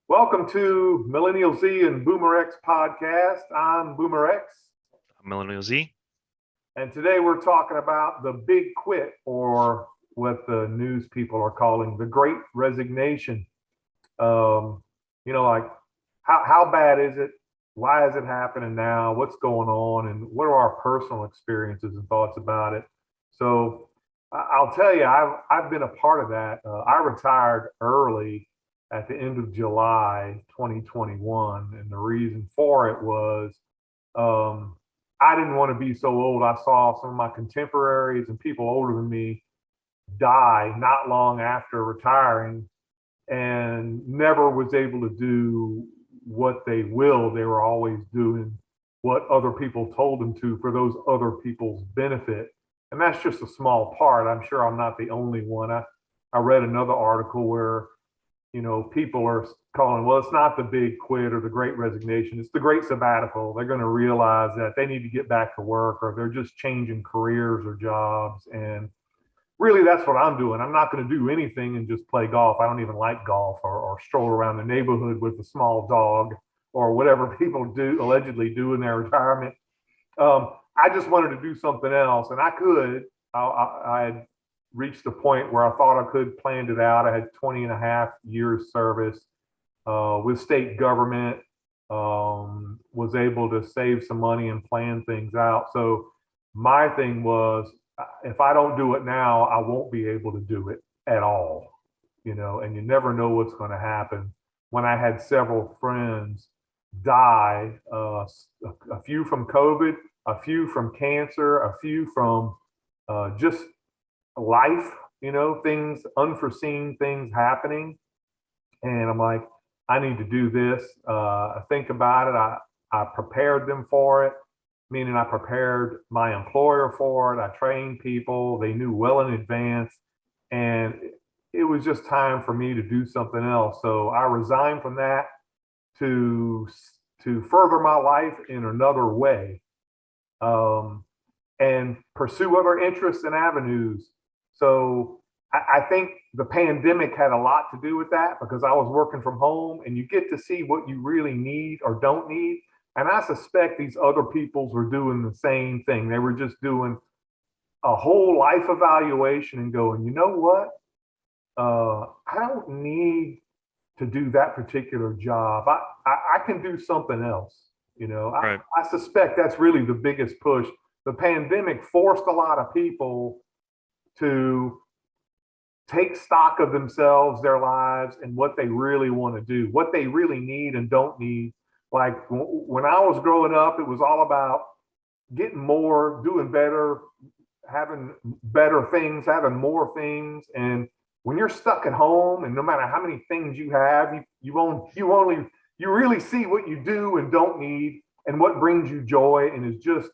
Welcome to Millennial Z and Boomer X podcast. I'm Boomer X, Millennial Z. and today we're talking about the big quit, or what the news people are calling the Great Resignation. Um, like how bad is it? Why is it happening now? What's going on? And what are our personal experiences and thoughts about it? So I'll tell you, I've been a part of that. I retired early at the end of July 2021, and the reason for it was um, I didn't want to be so old. I saw some of my contemporaries and people older than me die not long after retiring and never was able to do what they will. They were always doing what other people told them to for those other people's benefit. And that's just a small part. I'm sure I'm not the only one. I read another article where, people are calling, well, it's not the big quit or the great resignation. It's the great sabbatical. They're going to realize that they need to get back to work, or they're just changing careers or jobs. And really, that's what I'm doing. I'm not going to do anything and just play golf. I don't even like golf, or stroll around the neighborhood with a small dog, or whatever people do allegedly do in their retirement. I just wanted to do something else, and I could. I had reached the point where I thought I could planned it out. I had 20 and a half years service with state government, was able to save some money and plan things out. So my thing was, if I don't do it now, I won't be able to do it at all, and you never know what's going to happen. When I had several friends die, a few from COVID, a few from cancer, a few from just life, things, unforeseen things happening. And I'm like, I need to do this. I think about it. I prepared them for it, meaning I prepared my employer for it. I trained people. They knew well in advance. And it was just time for me to do something else. So I resigned from that to to further my life in another way, um, and pursue other interests and avenues. So I think the pandemic had a lot to do with that, because I was working from home and you get to see what you really need or don't need. And I suspect these other peoples were doing the same thing. They were just doing a whole life evaluation and going, you know what? I don't need to do that particular job. I can do something else. Right. I suspect that's really the biggest push. The pandemic forced a lot of people to take stock of themselves, their lives, and what they really want to do, what they really need and don't need. Like when I was growing up, it was all about getting more, doing better, having better things, having more things. And when you're stuck at home, and no matter how many things you have, you really see what you do and don't need, and what brings you joy and is just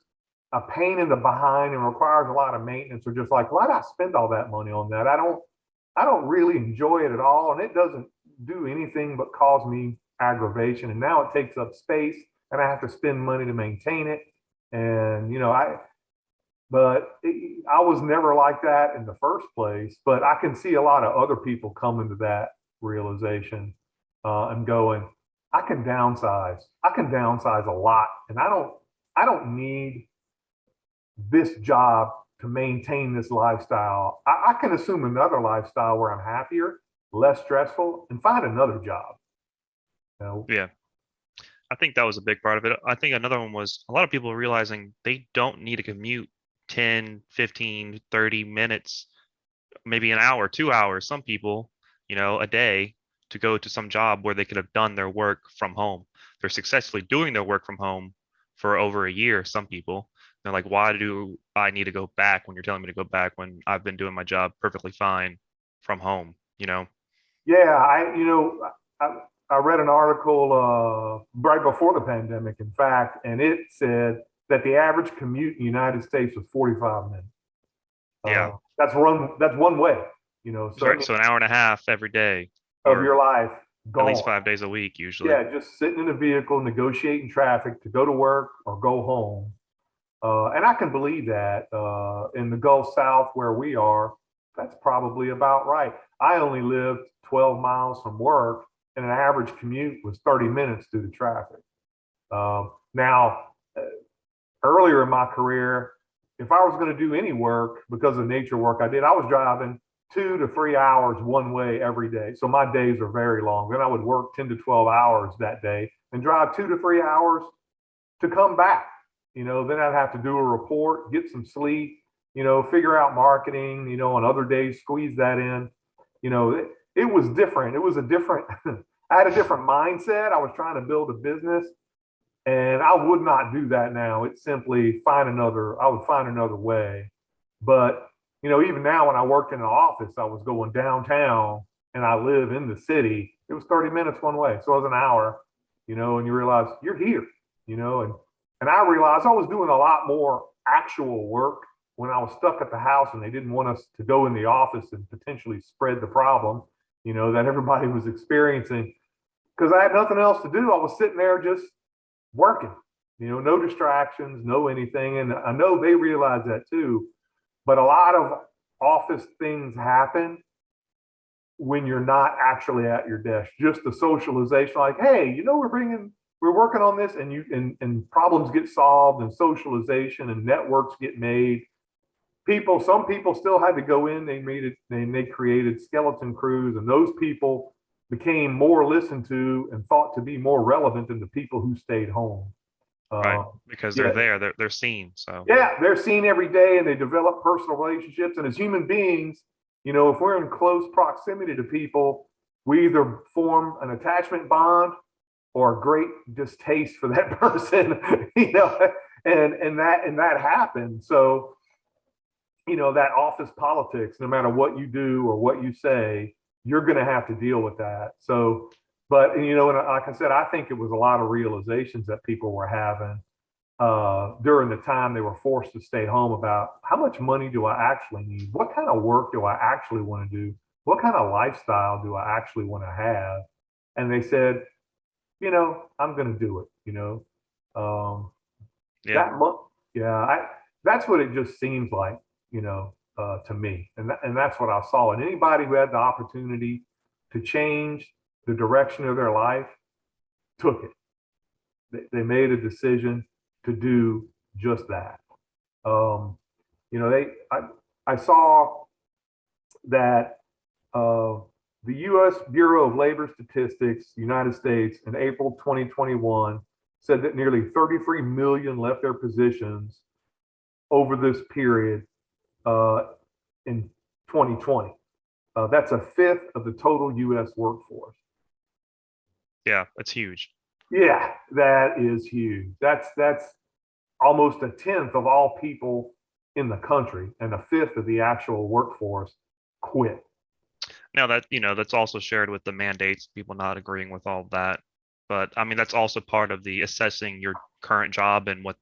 a pain in the behind and requires a lot of maintenance. Or just like, why did I spend all that money on that? I don't really enjoy it at all, and it doesn't do anything but cause me aggravation. And now it takes up space, and I have to spend money to maintain it. And I was never like that in the first place. But I can see a lot of other people coming to that realization, and going, I can downsize. I can downsize a lot, and I don't need this job to maintain this lifestyle. I can assume another lifestyle where I'm happier, less stressful, and find another job. You know? Yeah. I think that was a big part of it. I think another one was a lot of people realizing they don't need to commute 10, 15, 30 minutes, maybe an hour, 2 hours, some people, a day to go to some job where they could have done their work from home. They're successfully doing their work from home for over a year, some people. They're like, why do I need to go back when you're telling me to go back when I've been doing my job perfectly fine from home, you know? Yeah, I, I read an article right before the pandemic, in fact, and it said that the average commute in the United States was 45 minutes. Yeah. That's one way. That's So I right. mean, So an hour and a half every day, of or your life at least gone. 5 days a week, usually. Yeah, just sitting in a vehicle, negotiating traffic to go to work or go home. And I can believe that in the Gulf South where we are, that's probably about right. I only lived 12 miles from work, and an average commute was 30 minutes due to traffic. Now, earlier in my career, if I was going to do any work because of nature work I did, I was driving 2 to 3 hours one way every day. So my days are very long. Then I would work 10 to 12 hours that day and drive 2 to 3 hours to come back. Then I'd have to do a report, get some sleep, figure out marketing, on other days, squeeze that in. It was different. It was a different, I had a different mindset. I was trying to build a business. And I would not do that now. It's simply I would find another way. But, even now when I worked in an office, I was going downtown and I live in the city. It was 30 minutes one way. So it was an hour, and you realize you're here, and I realized I was doing a lot more actual work when I was stuck at the house and they didn't want us to go in the office and potentially spread the problem, that everybody was experiencing. Because I had nothing else to do. I was sitting there just working, no distractions, no anything. And I know they realize that too. But a lot of office things happen when you're not actually at your desk. Just the socialization, like, hey, we're working on this, and problems get solved, and socialization and networks get made. Some people still had to go in. They created skeleton crews, and those people became more listened to and thought to be more relevant than the people who stayed home. Right, because they're there, they're seen. So yeah, they're seen every day, and they develop personal relationships. And as human beings, if we're in close proximity to people, we either form an attachment bond or a great distaste for that person, and that happens. So, that office politics, no matter what you do or what you say, you're going to have to deal with that. So, but, and like I said, I think it was a lot of realizations that people were having during the time they were forced to stay home about how much money do I actually need? What kind of work do I actually want to do? What kind of lifestyle do I actually want to have? And they said, I'm going to do it, yeah, that month. Yeah. That's what it just seems like, to me. And that's what I saw. And anybody who had the opportunity to change the direction of their life took it. They made a decision to do just that. Um, I saw that the U.S. Bureau of Labor Statistics, United States, in April 2021, said that nearly 33 million left their positions over this period in 2020. That's a fifth of the total U.S. workforce. yeah, it's huge. Yeah, that is huge. That's almost a tenth of all people in the country, and a fifth of the actual workforce quit. Now that, that's also shared with the mandates, people not agreeing with all of that. But I mean, that's also part of the assessing your current job and what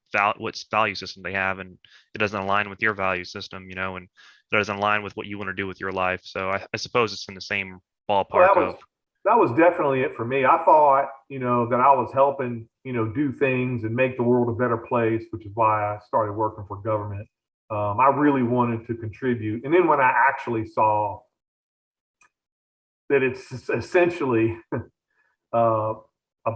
value system they have, and it doesn't align with your value system, and it doesn't align with what you want to do with your life. So I suppose it's in the same Well, ballpark of. that was definitely it for me. I thought, that I was helping, do things and make the world a better place, which is why I started working for government. I really wanted to contribute. And then when I actually saw that it's essentially a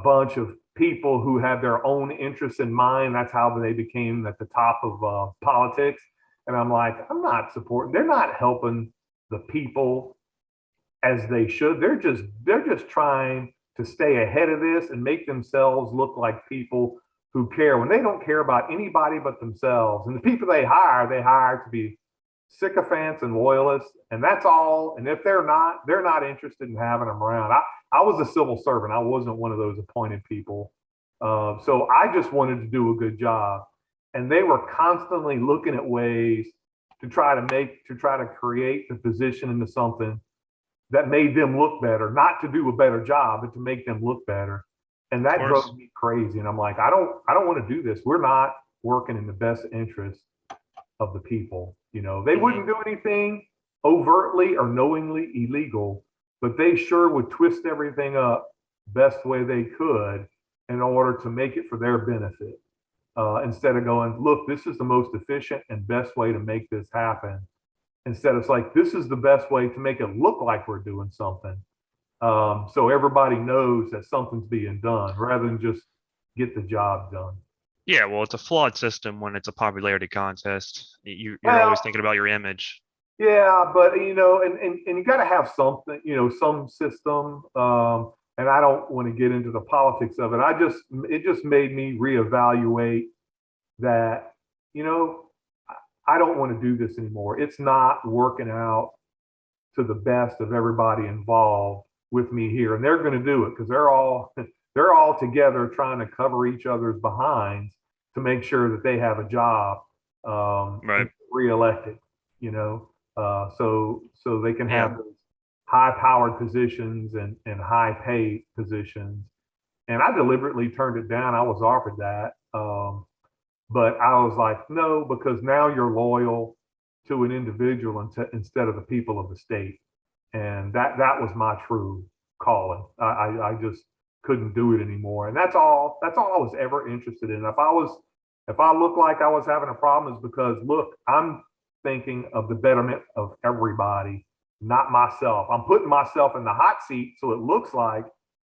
bunch of people who have their own interests in mind, that's how they became at the top of politics. And I'm like, I'm not supporting, they're not helping the people as they should. They're just trying to stay ahead of this and make themselves look like people who care, when they don't care about anybody but themselves. And the people they hire to be sycophants and loyalists, and that's all. And if they're not interested in having them around. I was a civil servant. I wasn't one of those appointed people. So I just wanted to do a good job. And they were constantly looking at ways to try to create the position into something that made them look better, not to do a better job, but to make them look better. And that drove me crazy. And I'm like, I don't want to do this. We're not working in the best interest of the people. They wouldn't do anything overtly or knowingly illegal, but they sure would twist everything up best way they could in order to make it for their benefit. Instead of going, look, this is the most efficient and best way to make this happen. Instead, it's like, this is the best way to make it look like we're doing something. So everybody knows that something's being done rather than just get the job done. Yeah, well, it's a flawed system when it's a popularity contest. You're Well, always thinking about your image. yeah, but and you got to have something, some system. And I don't want to get into the politics of it. It just made me reevaluate that, you know, I don't want to do this anymore. It's not working out to the best of everybody involved with me here, and they're going to do it because they're all together trying to cover each other's behinds to make sure that they have a job and Right. reelected. You know, so they can Yeah. have those high-powered positions and high-paid positions. And I deliberately turned it down. I was offered that. But I was like, no, because now you're loyal to an individual instead of the people of the state. And that was my true calling. I just couldn't do it anymore. And that's all I was ever interested in. If I looked like I was having a problem, is because look, I'm thinking of the betterment of everybody, not myself. I'm putting myself in the hot seat so it looks like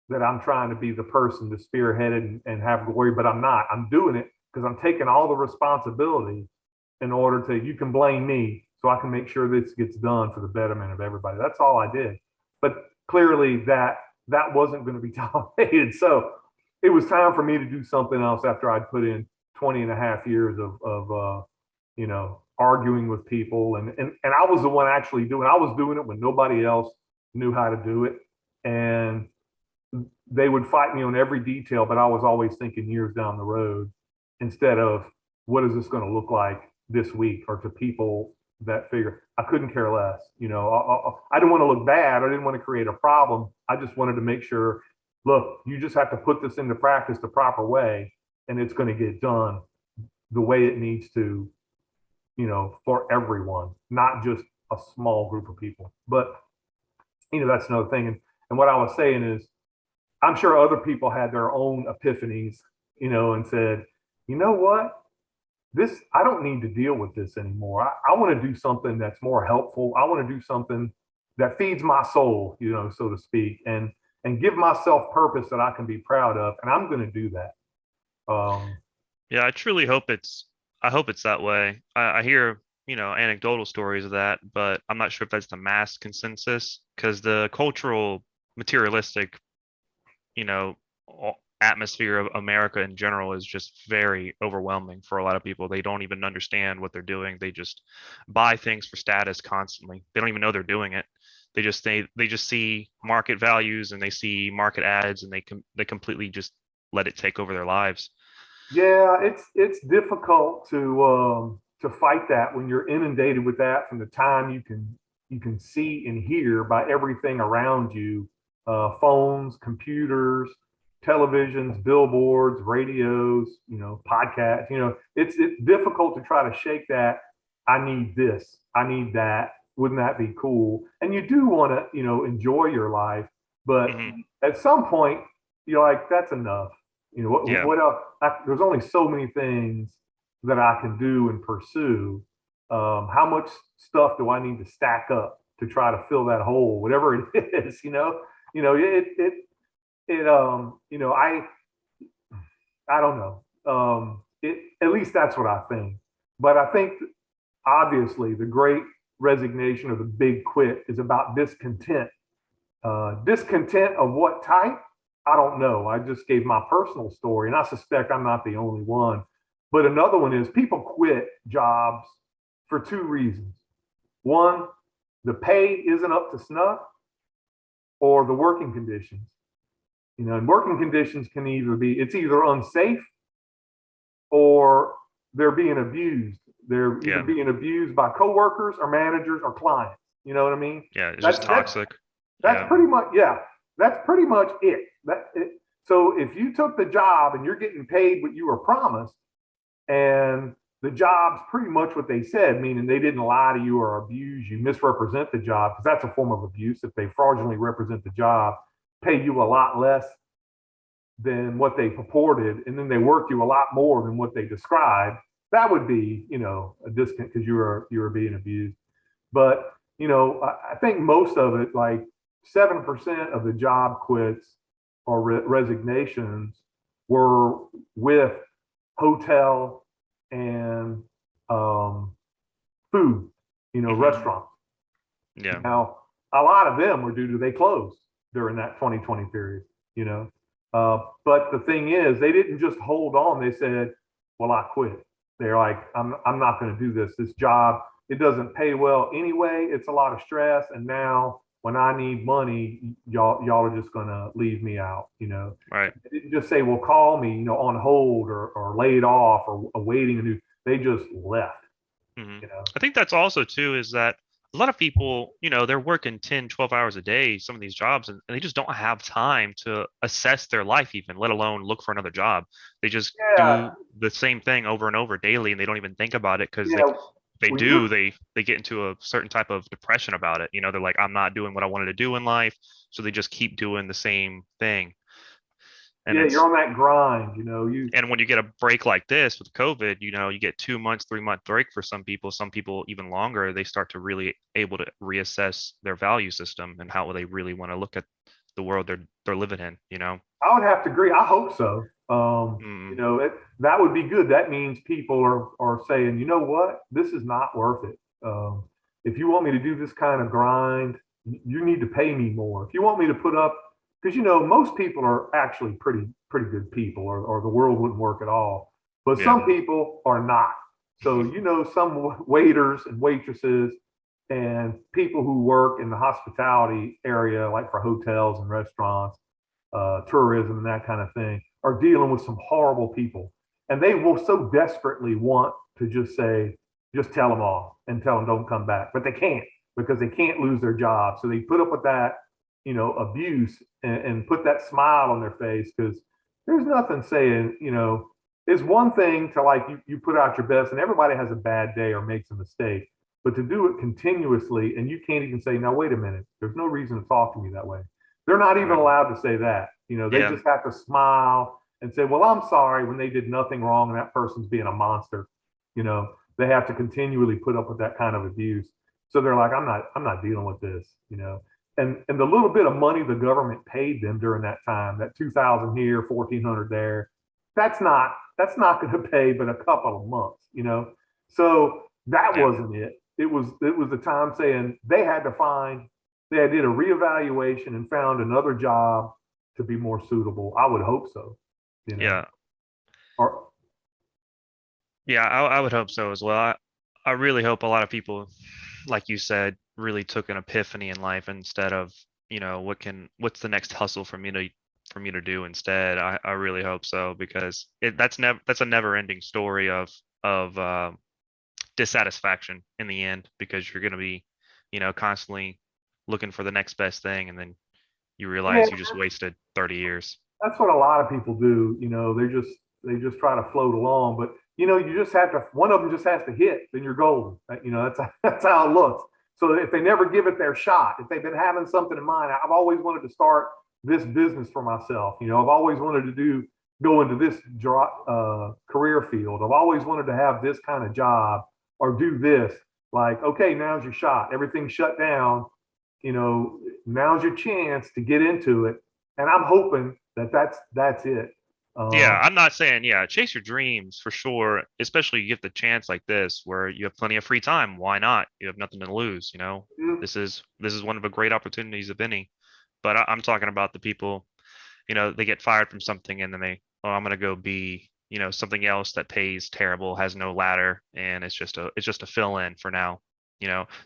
that I'm trying to be the person to spearhead it and have glory, but I'm not. I'm doing it because I'm taking all the responsibility in order to, you can blame me so I can make sure this gets done for the betterment of everybody. That's all I did. But clearly that wasn't going to be tolerated. So it was time for me to do something else after I'd put in 20 and a half years of arguing with people. And I was the one actually I was doing it when nobody else knew how to do it. And they would fight me on every detail, but I was always thinking years down the road instead of what is this going to look like this week or to people that figure. I couldn't care less. I didn't want to look bad. I didn't want to create a problem. I just wanted to make sure, look, you just have to put this into practice the proper way and it's going to get done the way it needs to, for everyone, not just a small group of people. But, that's another thing. And what I was saying is, I'm sure other people had their own epiphanies, and said, you know what? I don't need to deal with this anymore. I want to do something that's more helpful. I want to do something that feeds my soul, so to speak, and give myself purpose that I can be proud of. And I'm going to do that. Um, Yeah, I truly hope I hope it's that way. I hear, anecdotal stories of that, but I'm not sure if that's the mass consensus because the cultural materialistic, you know, atmosphere of America in general is just very overwhelming for a lot of people. They don't even understand what they're doing. They just buy things for status constantly. They don't even know they're doing it. They just see market values and they see market ads and they completely just let it take over their lives. yeah, it's difficult to fight that when you're inundated with that from the time you can see and hear by everything around you, phones, computers, televisions, billboards, radios, podcasts. It's difficult to try to shake that. I need this. I need that. Wouldn't that be cool? And you do want to enjoy your life, but Hmm. at some point you're like, that's enough. Yeah. What else? There's only so many things that I can do and pursue. How much stuff do I need to stack up to try to fill that hole, whatever it is? I don't know. At least that's what I think. But I think obviously the great resignation or the big quit is about discontent. Discontent of what type? I don't know. I just gave my personal story, and I suspect I'm not the only one. But another one is people quit jobs for two reasons. One, the pay isn't up to snuff, or the working conditions. And working conditions can it's either unsafe or they're being abused. They're either Yeah. being abused by coworkers or managers or clients. You know what I mean? Yeah. It's That's just that's toxic. that's Yeah. pretty much, yeah. That's pretty much it. So if you took the job and you're getting paid what you were promised, and the job's pretty much what they said, meaning they didn't lie to you or abuse you, misrepresent the job, because that's a form of abuse. If they fraudulently represent the job, pay you a lot less than what they purported, and then they work you a lot more than what they described, that would be, a discount because you were being abused. But I think most of it, like 7% of the job quits or resignations were with hotel and um, food, Hmm. restaurants. Yeah. Now, a lot of them were due to they closed during that 2020 period, you know. But the thing is, they didn't just hold on. They said, "Well, I quit." They're like, I'm not going to do this. This job, it doesn't pay well anyway. It's a lot of stress, and now when I need money, y'all are just going to leave me out, you know." Right. They didn't just say, "Well, call me," on hold or laid off or awaiting a new. They just left, Hmm. you know. I think that's also too is that a lot of people, they're working 10, 12 hours a day, some of these jobs, and they just don't have time to assess their life even, let alone look for another job. They just Yeah, do the same thing over and over daily and they don't even think about it because yeah. they When do, you're they get into a certain type of depression about it. They're like, I'm not doing what I wanted to do in life. So they just keep doing the same thing. And Yeah, you're it's on that grind, you and when you get a break like this with COVID, you get 2 months, 3 month break for some people even longer, they start to really able to reassess their value system and how they really want to look at the world they're living in. I would have to agree. I hope so. Mm, That would be good. That means people are saying, you know what, this is not worth it. If you want me to do this kind of grind, you need to pay me more. If you want me to put up, because most people are actually pretty good people, or the world wouldn't work at all. But yeah. some people are not. So some waiters and waitresses and people who work in the hospitality area, like for hotels and restaurants, tourism and that kind of thing, are dealing with some horrible people. And they will so desperately want to just say, just tell them off and tell them don't come back. But they can't, because they can't lose their job. So they put up with that, abuse, and put that smile on their face, because there's nothing saying, it's one thing to, like, you put out your best and everybody has a bad day or makes a mistake. But to do it continuously, and you can't even say, now, wait a minute, there's no reason to talk to me that way. They're not even Right. allowed to say that. They Yeah. just have to smile and say, "Well, I'm sorry," when they did nothing wrong and that person's being a monster. They have to continually put up with that kind of abuse. So they're like, I'm not dealing with this. And the little bit of money the government paid them during that time, that 2,000 here, 1,400 there, that's not going to pay but a couple of months. So that Yeah. wasn't it. It was the time saying they did a reevaluation and found another job to be more suitable. I would hope so, you know. Yeah. Or Yeah. I would hope so as well. I really hope a lot of people, like you said, really took an epiphany in life instead of, what's the next hustle for me to do instead. I really hope so because that's a never ending story of dissatisfaction in the end because you're going to be, constantly looking for the next best thing and then you yeah, realize you just wasted 30 years. that's what a lot of people do. They just try to float along, but you just have to. One of them just has to hit, then you're golden. That's how it looks. So if they never give it their shot, if they've been having something in mind, I've always wanted to start this business for myself. I've always wanted to go into this career field. I've always wanted to have this kind of job or do this. Like, okay, now's your shot. Everything's shut down. Now's your chance to get into it, and I'm hoping that that's it. Yeah, Um, I'm not saying, yeah, chase your dreams for sure, especially you get the chance like this where you have plenty of free time. Why not? You have nothing to lose. This is one of the great opportunities of any. But I'm talking about the people, they get fired from something and then oh, I'm gonna go be, something else that pays terrible, has no ladder, and it's just a fill in for now.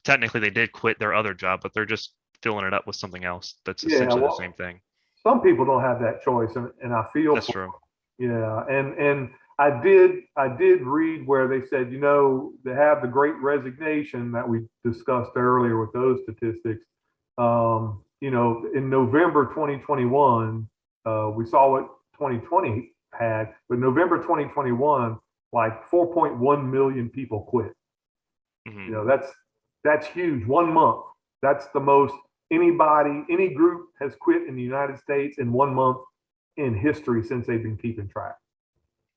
Technically they did quit their other job, but they're just filling it up with something else that's yeah, essentially the well, same thing. some people don't have that choice, and I feel That's for true. yeah, and I did read where they said, they have the Great Resignation that we discussed earlier with those statistics. In November 2021, we saw what 2020 had, but November 2021, like 4.1 million people quit. Hmm. That's huge. 1 month. That's the most any group has quit in the United States in 1 month in history since they've been keeping track.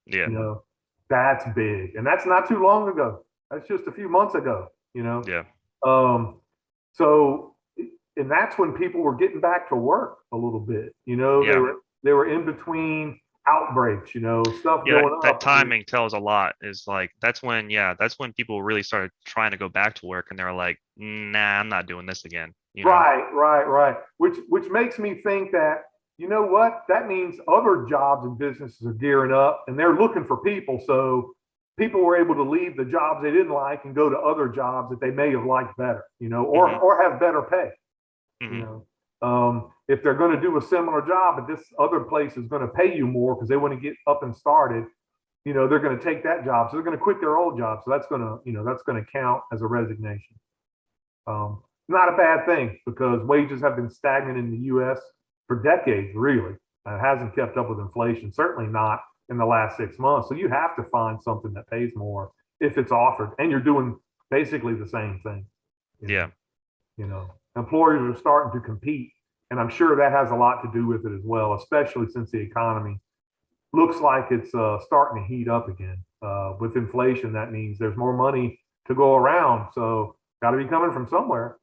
Yeah. You know, that's big, and that's not too long ago. That's just a few months ago. Yeah. Um, so and that's when people were getting back to work a little bit. You know, Yeah. they were in between outbreaks. You know, stuff Yeah, going that up. I mean, timing tells a lot. Is like that's when people really started trying to go back to work, and they're like, "Nah, I'm not doing this again." You know? right. Which makes me think that, you know what, that means other jobs and businesses are gearing up and they're looking for people. So people were able to leave the jobs they didn't like and go to other jobs that they may have liked better, you know, Hmm. or have better pay. You Hmm. know, if they're going to do a similar job, but this other place is going to pay you more because they want to get up and started, you know, they're going to take that job. So they're going to quit their old job. So that's going to, you know, that's going to count as a resignation. Not a bad thing because wages have been stagnant in the U.S. for decades, really. It hasn't kept up with inflation, certainly not in the last 6 months. So you have to find something that pays more if it's offered, and you're doing basically the same thing. You know, Yeah. you know, employers are starting to compete, and I'm sure that has a lot to do with it as well, especially since the economy looks like it's starting to heat up again. With inflation, that means there's more money to go around, so got to be coming from somewhere.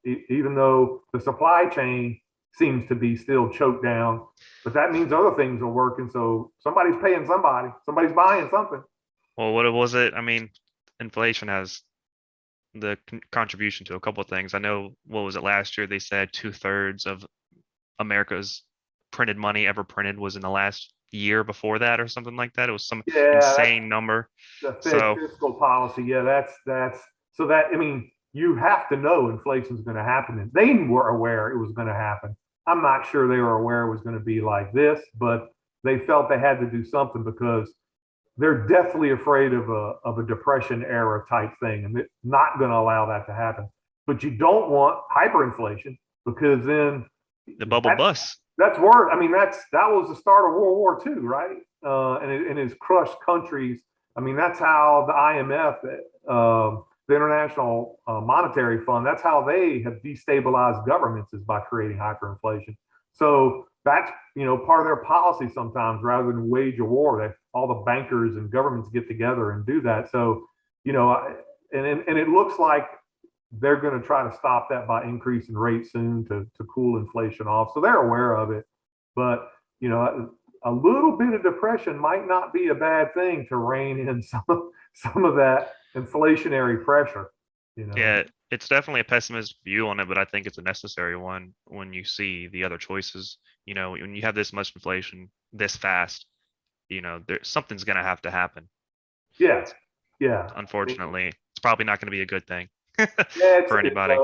Even though the supply chain seems to be still choked down, but that means other things are working. So somebody's paying somebody, somebody's buying something. Well, what was it? I mean, inflation has the contribution to a couple of things. I know, what was it last year? They said 2/3 of America's printed money ever printed was in the last year before that, or something like that. It was some Yeah, that's insane number. the Fed So, fiscal policy. Yeah, that's so that, I mean, you have to know inflation's going to happen, and they were aware it was going to happen. I'm not sure they were aware it was going to be like this, but they felt they had to do something because they're deathly afraid of a depression era type thing, and they're not going to allow that to happen. But you don't want hyperinflation because then the bubble that's busts. that's worse. I mean, that was the start of World War II, right? And it's crushed countries. I mean, that's how the IMF, the International Monetary Fund, that's how they have destabilized governments, is by creating hyperinflation. So that's, you know, part of their policy sometimes. Rather than wage a war, they, all the bankers and governments get together and do that. So, you know, and it looks like they're going to try to stop that by increasing rates soon to cool inflation off. So they're aware of it. But, you know, a little bit of depression might not be a bad thing to rein in some of that inflationary pressure, you know. Yeah, it's definitely a pessimist view on it, but I think it's a necessary one when you see the other choices. You know, when you have this much inflation this fast, there something's gonna have to happen. Yeah, yeah. I mean, Unfortunately, it's probably not gonna be a good thing yeah, for anybody.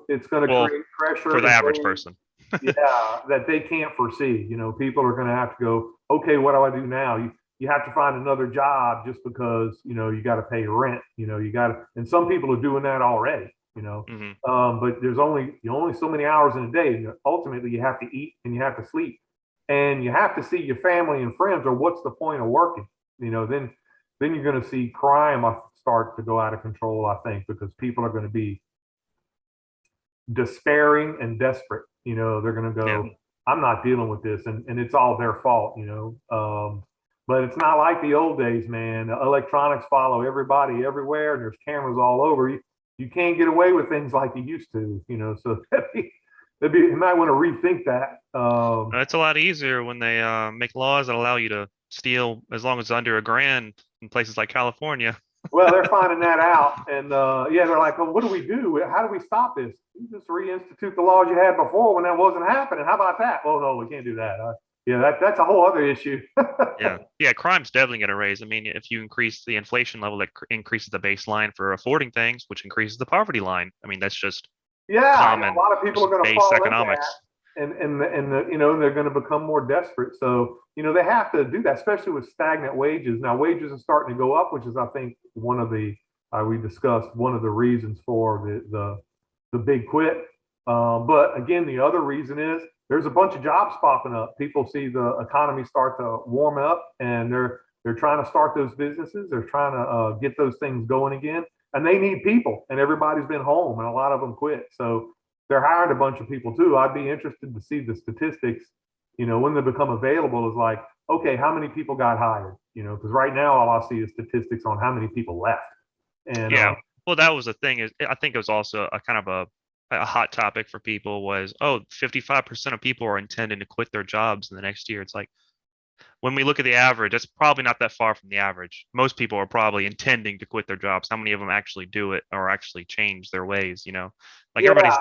it's going to Well, create for pressure the that average person. that they can't foresee. You know, people are going to have to go, okay, what do I do now? You have to find another job just because, you know, you got to pay rent. You know, you got to, and some people are doing that already. You know, Hmm. but there's only so many hours in a day. And ultimately, you have to eat and you have to sleep, and you have to see your family and friends. Or what's the point of working? You know, then you're going to see crime start to go out of control. I think because people are going to be despairing and desperate. You know, they're going to Yeah. go, I'm not dealing with this. And it's all their fault, you know. But it's not like the old days, man. Electronics follow everybody everywhere, and there's cameras all over. You can't get away with things like you used to, you know. So you might want to rethink that. It's a lot easier when they make laws that allow you to steal as long as it's under $1,000 in places like California. Well, they're finding that out, and yeah, they're like, "Well, what do we do? How do we stop this? You just reinstitute the laws you had before when that wasn't happening. How about that?" "Oh no, we can't do that." Yeah, that's a whole other issue. Yeah, yeah, crime's definitely going to raise. I mean, if you increase the inflation level, that increases the baseline for affording things, which increases the poverty line. I mean, that's just Yeah, and a common, lot of people are just going to base fall into that, economics. you know, they're going to become more desperate. So you know, they have to do that, especially with stagnant wages. Now, wages are starting to go up, which is, I think, one of the we discussed one of the reasons for the big quit. But again, the other reason is there's a bunch of jobs popping up. People see the economy start to warm up, and they're trying to start those businesses. They're trying to get those things going again, and they need people. And everybody's been home, and a lot of them quit. So they're hiring a bunch of people too. I'd be interested to see the statistics. You know, when they become available, is like, okay, how many people got hired? You know, because right now all I see is statistics on how many people left. And Yeah. Well, that was the thing is, I think it was also a kind of a hot topic for people was, oh, 55% of people are intending to quit their jobs in the next year. It's like, when we look at the average, that's probably not that far from the average. Most people are probably intending to quit their jobs. How many of them actually do it or actually change their ways? Like Yeah,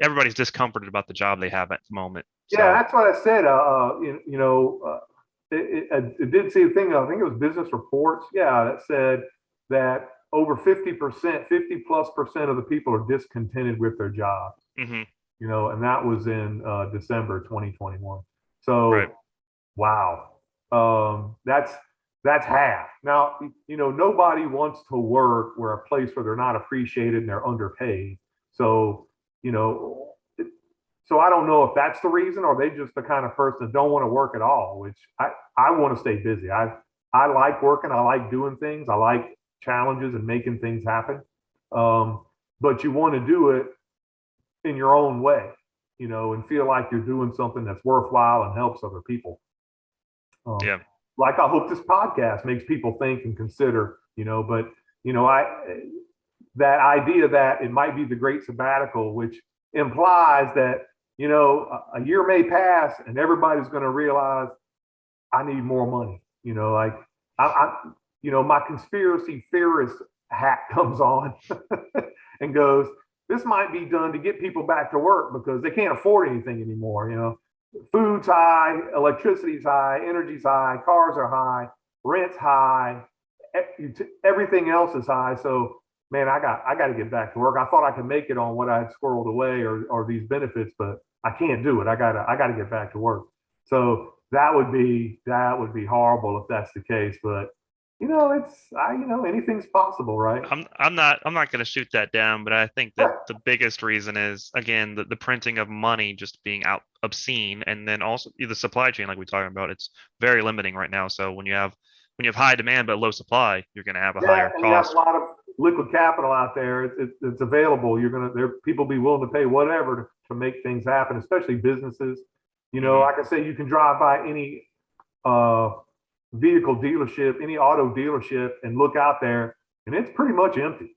everybody's discomforted about the job they have at the moment. yeah, So, that's what I said. It did see a thing. I think it was Business Reports. Yeah, that said that over 50%, 50+% of the people are discontented with their jobs. hmm And that was in December 2021. right. So, wow, that's half. Now, nobody wants to work where a place where they're not appreciated and they're underpaid. So, you know, so I don't know if that's the reason, or they just the kind of person that don't want to work at all. Which I want to stay busy. I like working. I like doing things. I like challenges and making things happen. But you want to do it in your own way, and feel like you're doing something that's worthwhile and helps other people. Um, Yeah. like I hope this podcast makes people think and consider, but I that idea that it might be the great sabbatical, which implies that, a year may pass and everybody's going to realize I need more money. Like my conspiracy theorist hat comes on and goes, this might be done to get people back to work because they can't afford anything anymore. Food's high, electricity's high, energy's high, cars are high, rent's high, everything else is high. So, man, I got to get back to work. I thought I could make it on what I had squirreled away, or these benefits, but I can't do it. I gotta get back to work. So that would be horrible if that's the case. But anything's possible, right? I'm not going to shoot that down, but I think that the biggest reason is, again, the printing of money just being out obscene, and then also the supply chain, like we talking about, it's very limiting right now. So when you have high demand but low supply, you're going to have a Yeah, higher and you have a cost. lot of liquid capital out there. It's available. People be willing to pay whatever to make things happen, especially businesses. hmm Like I say, you can drive by any uh, vehicle dealership, any auto dealership, and look out there, and it's pretty much empty.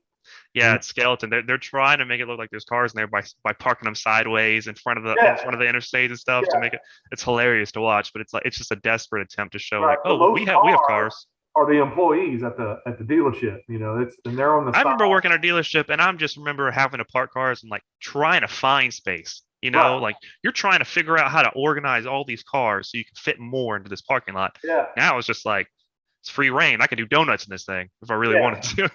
You Yeah, know? it's skeleton. They're trying to make it look like there's cars in there by parking them sideways in Yeah, front of the interstates and stuff to yeah, make it. It's hilarious to watch, but it's just a desperate attempt to show right. like, But oh, most we have cars cars. are the employees at the dealership. And they're on the I side. remember working at a dealership, and I'm just remember having to park cars and like trying to find space. Right. Like you're trying to figure out how to organize all these cars so you can fit more into this parking lot. Yeah. Now it's just like it's free reign. I could do donuts in this thing if I really Yeah. wanted to.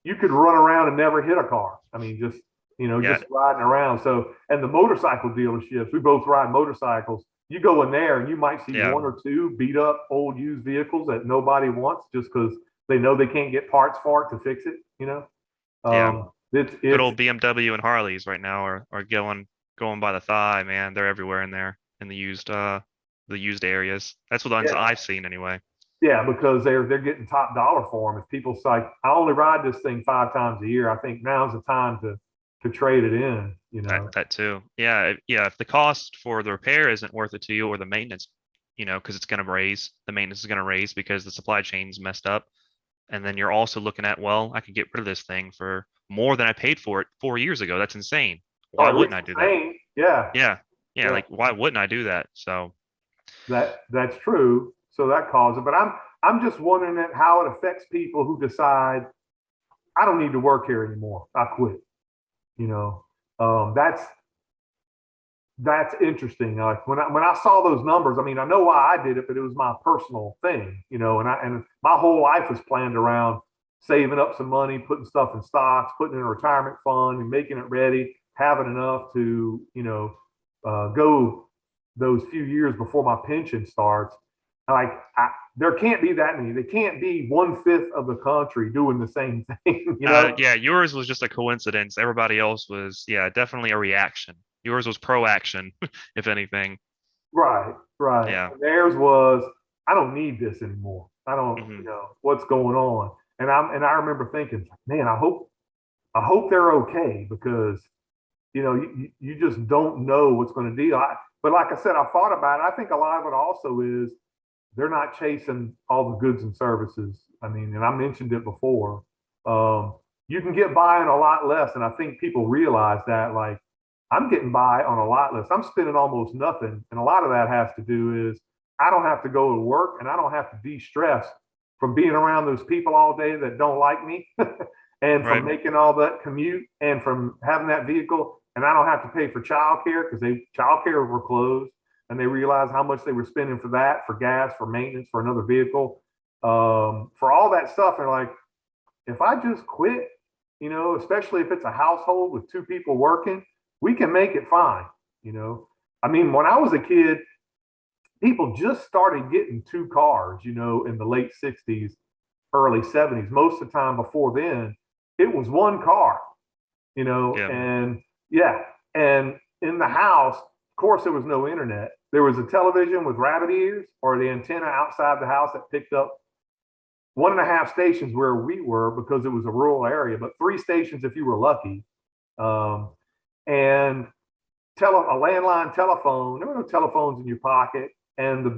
You could run around and never hit a car. I mean, just Yeah, just riding around. So, and the motorcycle dealerships, we both ride motorcycles. You go in there and you might see yeah, one or two beat up old used vehicles that nobody wants just because they know they can't get parts for it to fix it. yeah. Good It's old BMW and Harleys right now are going by the thigh, man. They're everywhere in there in the used areas. That's what the ones yeah, I've seen anyway. yeah, because they're getting top dollar for them. If people say, I only ride this thing 5 times a year, I think now's the time to trade it in. That too. Yeah, yeah. If the cost for the repair isn't worth it to you, or the maintenance, because it's going to raise, the maintenance is going to raise because the supply chain's messed up. And then you're also looking at, well, I could get rid of this thing for more than I paid for it 4 years ago. That's insane. Why Or at wouldn't least I the do that? same. Yeah, Yeah, yeah. yeah, Like, why wouldn't I do that? So, that's true. So that causes it. But I'm just wondering how it affects people who decide I don't need to work here anymore. I quit. You know, that's interesting. Like when I saw those numbers, I mean, I know why I did it, but it was my personal thing. And my whole life was planned around saving up some money, putting stuff in stocks, putting in a retirement fund, and making it ready, having enough to go those few years before my pension starts. Like there can't be that many. There can't be 1/5 of the country doing the same thing. yeah, yours was just a coincidence. Everybody else was, yeah, definitely a reaction. Yours was pro-action, if anything. Right, right. Yeah. And theirs was, I don't need this anymore. I don't, hmm what's going on. And I remember thinking, man, I hope they're okay because you just don't know what's going to deal. But like I said, I thought about it. I think a lot of it also is they're not chasing all the goods and services. I mean, and I mentioned it before. Um, you can get by on a lot less. And I think people realize that, like, I'm getting by on a lot less. I'm spending almost nothing. And a lot of that has to do is I don't have to go to work and I don't have to de-stress from being around those people all day that don't like me and from Right. making all that commute and from having that vehicle. And I don't have to pay for childcare because childcare were closed and they realized how much they were spending for that, for gas, for maintenance, for another vehicle, for all that stuff. And like, if I just quit, especially if it's a household with two people working, we can make it fine. I mean, when I was a kid, people just started getting two cars, in the late 60s, early 70s. Most of the time before then, it was one car, Yeah. and yeah. And in the house, of course, there was no internet. There was a television with rabbit ears or the antenna outside the house that picked up 1.5 stations where we were because it was a rural area, but 3 stations if you were lucky. Um, and a landline telephone. There were no telephones in your pocket. And the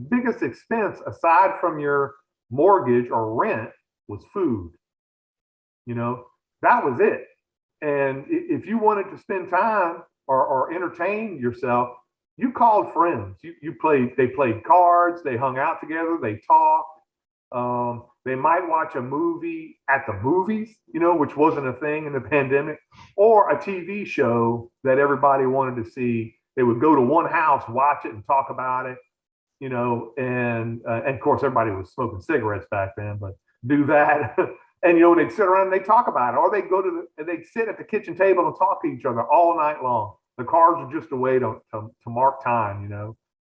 biggest expense aside from your mortgage or rent was food. You know, that was it. And if you wanted to spend time or entertain yourself, you called friends. You played. They played cards. They hung out together. They talked. They might watch a movie at the movies, which wasn't a thing in the pandemic, or a TV show that everybody wanted to see. They would go to one house, watch it, and talk about it, and of course everybody was smoking cigarettes back then, but do that, and they'd sit around and they'd talk about it, or they'd sit at the kitchen table and talk to each other all night long. The cars were just a way to mark time,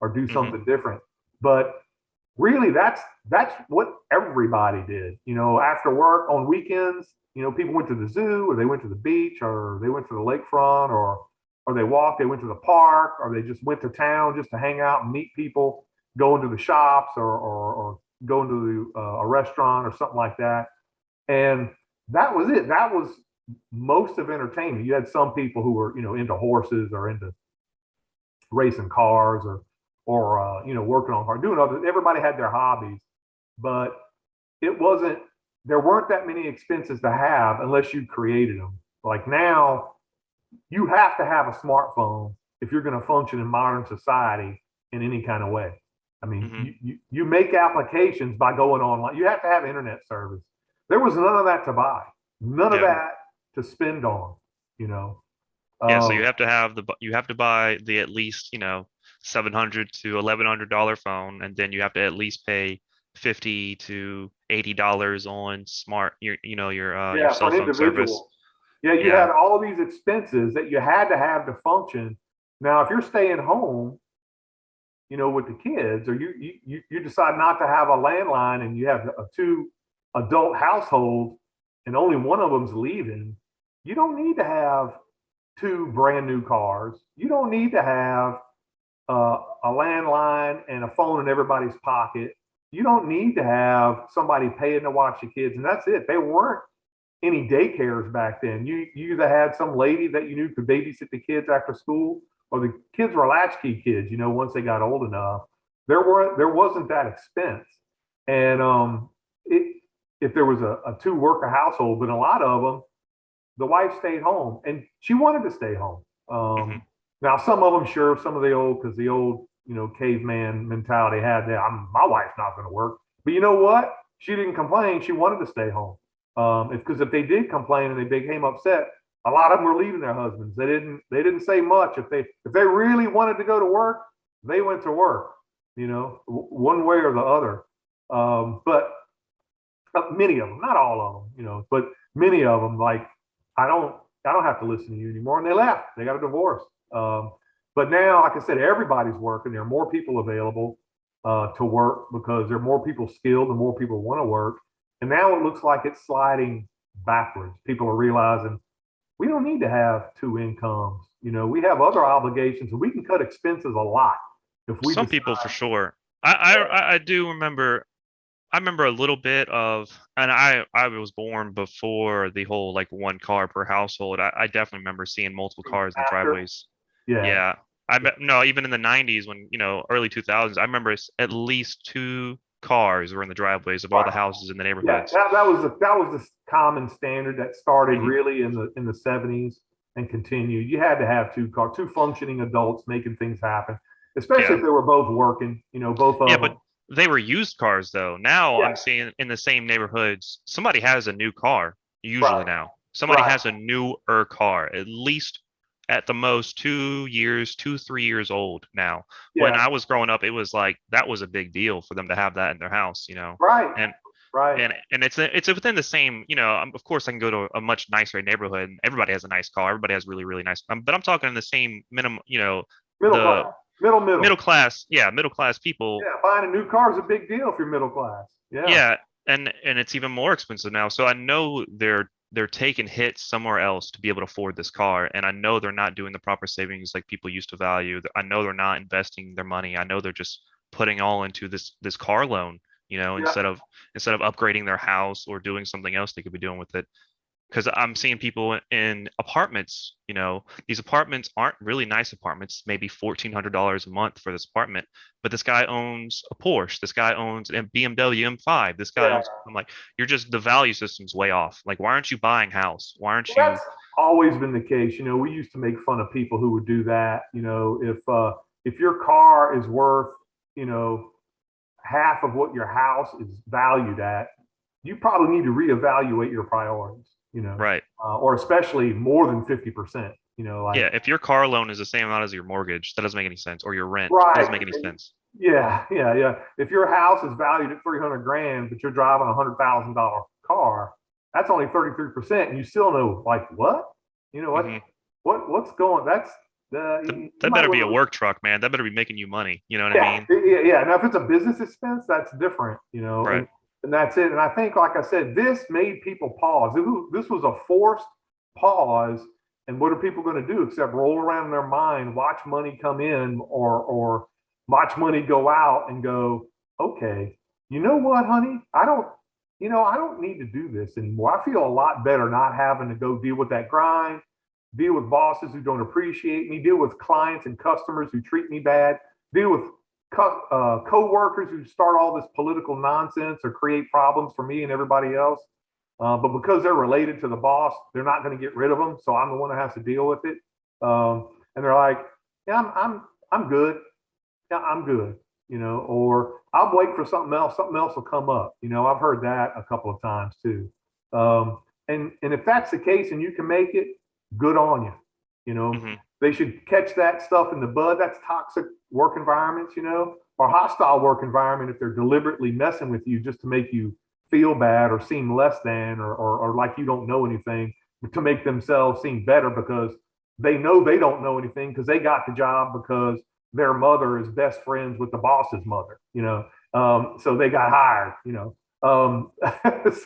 or do Hmm. something different. But really that's what everybody did, after work on weekends. People went to the zoo or they went to the beach or they went to the lakefront or they walked, they went to the park, or they just went to town just to hang out and meet people, go into the shops or go into a restaurant or something like that. And that was it. That was most of entertainment. You had some people who were into horses or into racing cars or working on cars, doing other. Everybody had their hobbies, but it wasn't. There weren't that many expenses to have unless you created them. Like now, you have to have a smartphone if you're going to function in modern society in any kind of way. I mean, Hmm. you make applications by going online. You have to have internet service. There was none of that to buy, none of Yeah. that to spend on. You know, Yeah. So you um, have to have you have to buy the at least, $700 to $1,100 phone, and then you have to at least pay $50 to $80 on your yeah, for cell an phone service. individual. Yeah, you Yeah. had all of these expenses that you had to have to function. Now, if you're staying home, with the kids, or you decide not to have a landline and you have a two adult household and only one of them's leaving, you don't need to have two brand new cars. You don't need to have a landline and a phone in everybody's pocket. You don't need to have somebody paying to watch the kids, and that's it. There weren't any daycares back then. You either had some lady that you knew could babysit the kids after school, or the kids were latchkey kids. Once they got old enough, there wasn't that expense, and if there was a two worker household, but a lot of them, the wife stayed home and she wanted to stay home. Hmm. Now, some of them, sure, some of the old, because the old, caveman mentality had that. My wife's not going to work. But you know what? She didn't complain. She wanted to stay home. Because if they did complain and they became upset, a lot of them were leaving their husbands. They didn't say much. If they really wanted to go to work, they went to work. One way or the other. But many of them, not all of them, but many of them, like, I don't, I don't have to listen to you anymore. And they left. They got a divorce. But now, like I said, everybody's working. There are more people available to work because there are more people skilled and more people want to work. And now it looks like it's sliding backwards. People are realizing we don't need to have two incomes. We have other obligations and we can cut expenses a lot if we Some decide. people for sure. I do remember. I remember a little bit of, and I was born before the whole like one car per household. I definitely remember seeing multiple cars in the After, driveways. yeah, Yeah. I bet no, even in the 90s when, early 2000s, I remember at least two. cars were in the driveways of all the Right. houses in the Yeah, neighborhoods. that was the common standard that started Hmm. really in the 70s and continued. You had to have two functioning adults making things happen, especially Yeah. if they were both working, both Yeah, of but them. they were used cars though. Now Yeah, I'm seeing in the same neighborhoods, somebody has a new car, usually right, now. Somebody right. has a newer car, at least at the most 2 years, 3 years old now. When Yeah, I was growing up, it was like that was a big deal for them to have that in their house, you know. right, And right. and it's within the same, of course I can go to a much nicer neighborhood and everybody has a nice car, everybody has really, really nice, but I'm talking in the same minimum, Middle the class, middle. middle class, yeah, middle class people. Yeah, buying a new car is a big deal if you're middle class. Yeah, Yeah, and it's even more expensive now. So I know they're taking hits somewhere else to be able to afford this car, and I know they're not doing the proper savings like people used to value. I know they're not investing their money. I know they're just putting all into this car loan, yeah, instead of upgrading their house or doing something else they could be doing with it, because I'm seeing people in apartments. These apartments aren't really nice apartments, maybe $1,400 a month for this apartment, but this guy owns a Porsche. This guy owns a BMW M5. This guy yeah. owns, I'm like, the value system's way off. Like, why aren't you buying house? Why aren't Well, you? that's always been the case. We used to make fun of people who would do that. If your car is worth, you know, half of what your house is valued at, you probably need to reevaluate your priorities. Right. Or especially more than 50%. Like Yeah, if your car loan is the same amount as your mortgage, that doesn't make any sense, or your rent, it right. doesn't make any sense. Yeah, yeah, yeah. If your house is valued at 300 grand, but you're driving $100,000 car, that's only 33%, and you still know like what? You know what? Hmm. What's going? That's That, you that might better want be a to. work truck, man. That better be making you money. You know what I Yeah, mean? yeah, yeah. Now if it's a business expense, that's different. Right. And that's it. And I think, like I said, this made people pause. This was a forced pause. And what are people going to do except roll around in their mind, watch money come in, or watch money go out, and go, okay, you know what, honey, I don't need to do this anymore. I feel a lot better not having to go deal with that grind, deal with bosses who don't appreciate me, deal with clients and customers who treat me bad, deal with co-workers who start all this political nonsense or create problems for me and everybody else. But because they're related to the boss, they're not going to get rid of them. So I'm the one that has to deal with it. And they're like, yeah, I'm good. Yeah, I'm good. Or I'll wait for something else. Something else will come up. I've heard that a couple of times too. And if that's the case and you can make it, good on you. You know, Hmm. they should catch that stuff in the bud. That's toxic work environments, or hostile work environment if they're deliberately messing with you just to make you feel bad or seem less than, or like you don't know anything, to make themselves seem better because they know they don't know anything because they got the job because their mother is best friends with the boss's mother. So they got hired.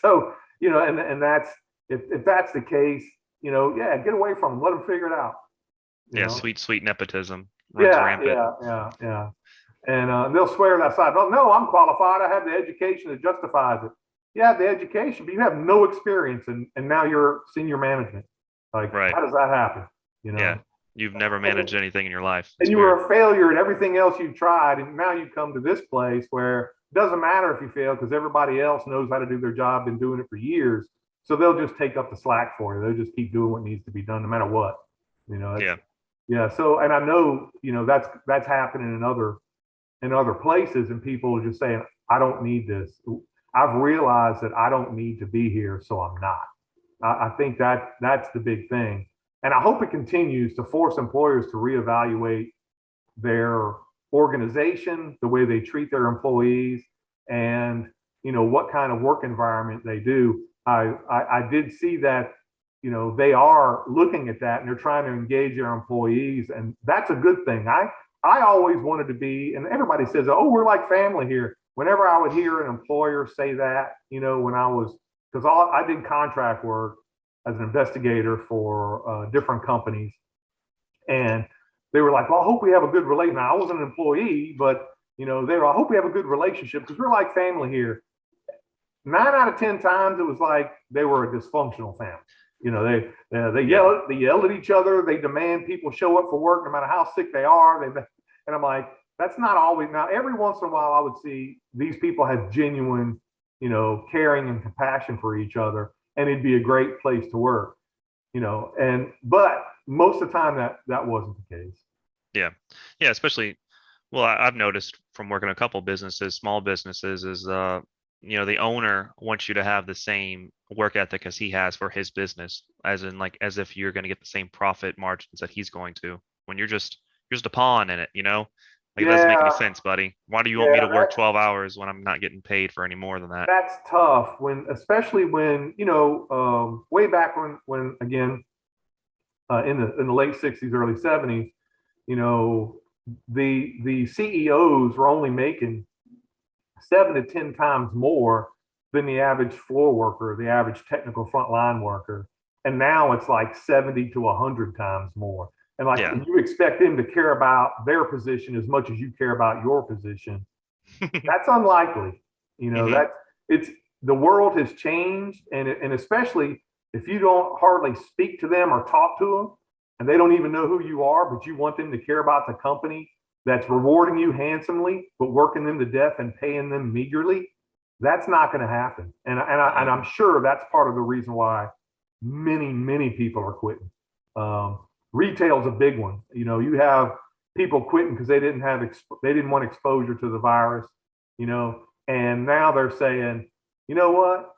So and that's, if that's the case, yeah, get away from them, let them figure it out. you Yeah, know sweet, sweet nepotism runs yeah, rampant. yeah. And they'll swear that side. Oh no, I'm qualified, I have the education that justifies it. You have the education, but you have no experience, and now you're senior management. Like, Right. how does that happen? you Yeah. know You've never managed anything in your life. and It's you weird. were a failure at everything else you tried, and now you come to this place where it doesn't matter if you fail because everybody else knows how to do their job, been doing it for years, so they'll just take up the slack for you. They'll just keep doing what needs to be done no matter what. It's, Yeah. yeah. So, and I know, that's happening in other places, and people are just saying, I don't need this. I've realized that I don't need to be here, so I'm not. I think that's the big thing. And I hope it continues to force employers to reevaluate their organization, the way they treat their employees, and what kind of work environment they do. I did see that they are looking at that, and they're trying to engage their employees, and that's a good thing. I always wanted to be, and everybody says, oh, we're like family here. Whenever I would hear an employer say that, when I was, because I did contract work as an investigator for different companies, and they were like, well, I hope we have a good relationship. Now, I wasn't an employee, but they were, I hope we have a good relationship because we're like family here. 9 out of 10 times, it was like they were a dysfunctional family. They Yeah. yell at each other. They demand people show up for work no matter how sick they are. And I'm like, that's not always. Now, every once in a while, I would see these people have genuine, caring and compassion for each other, and it'd be a great place to work. And but most of the time that wasn't the case. Yeah. Yeah, especially, well, I've noticed from working a couple businesses, small businesses, is the owner wants you to have the same work ethic as he has for his business, as in like as if you're going to get the same profit margins that he's going to. When you're just a pawn in it. Like it doesn't make any Yeah, sense, buddy. Why do you want me yeah, to work 12 hours when I'm not getting paid for any more than that? that's tough when, especially when way back when again in the late '60s, early '70s, you know, the CEOs were only making 7 to 10 times more than the average floor worker, the average technical frontline worker. And now it's like 70 to 100 times more. And like Yeah. you expect them to care about their position as much as you care about your position. That's unlikely. Hmm. That it's the world has changed, and especially if you don't hardly speak to them or talk to them, and they don't even know who you are, but you want them to care about the company that's rewarding you handsomely, but working them to death and paying them meagerly. That's not going to happen, and I'm sure that's part of the reason why many people are quitting. Um, Retail's a big one. You have people quitting because they didn't want exposure to the virus, and now they're saying, you know what,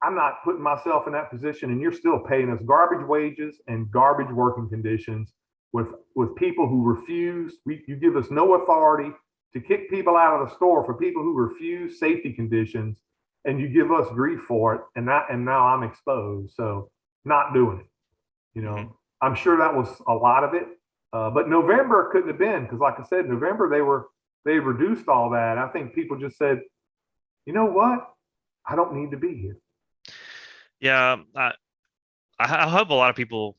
I'm not putting myself in that position, and you're still paying us garbage wages and garbage working conditions with people who refuse. You give us no authority to kick people out of the store for people who refuse safety conditions, and you give us grief for it, and now I'm exposed. So not doing it. Hmm. I'm sure that was a lot of it. But November couldn't have been, because, like I said, November they reduced all that. I think people just said, you know what, I don't need to be here. Yeah. I hope a lot of people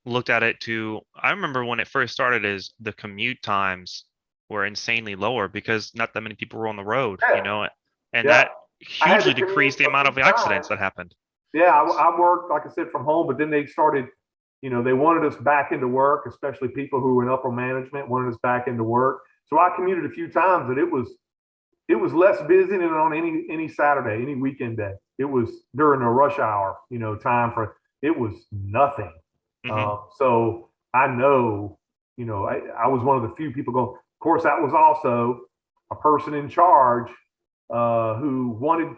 looked at it too. I remember when it first started, is the commute times were insanely lower because not that many people were on the Yeah, road, and yeah. that I had to hugely commute decreased the a amount few of accidents times. that happened. Yeah, I worked, like I said, from home, but then they started, they wanted us back into work, especially people who were in upper management wanted us back into work. So I commuted a few times, and it was less busy than on any Saturday, any weekend day. It was during the rush hour, time for it was nothing. Hmm. So I know, I was one of the few people going. Of course, that was also a person in charge who wanted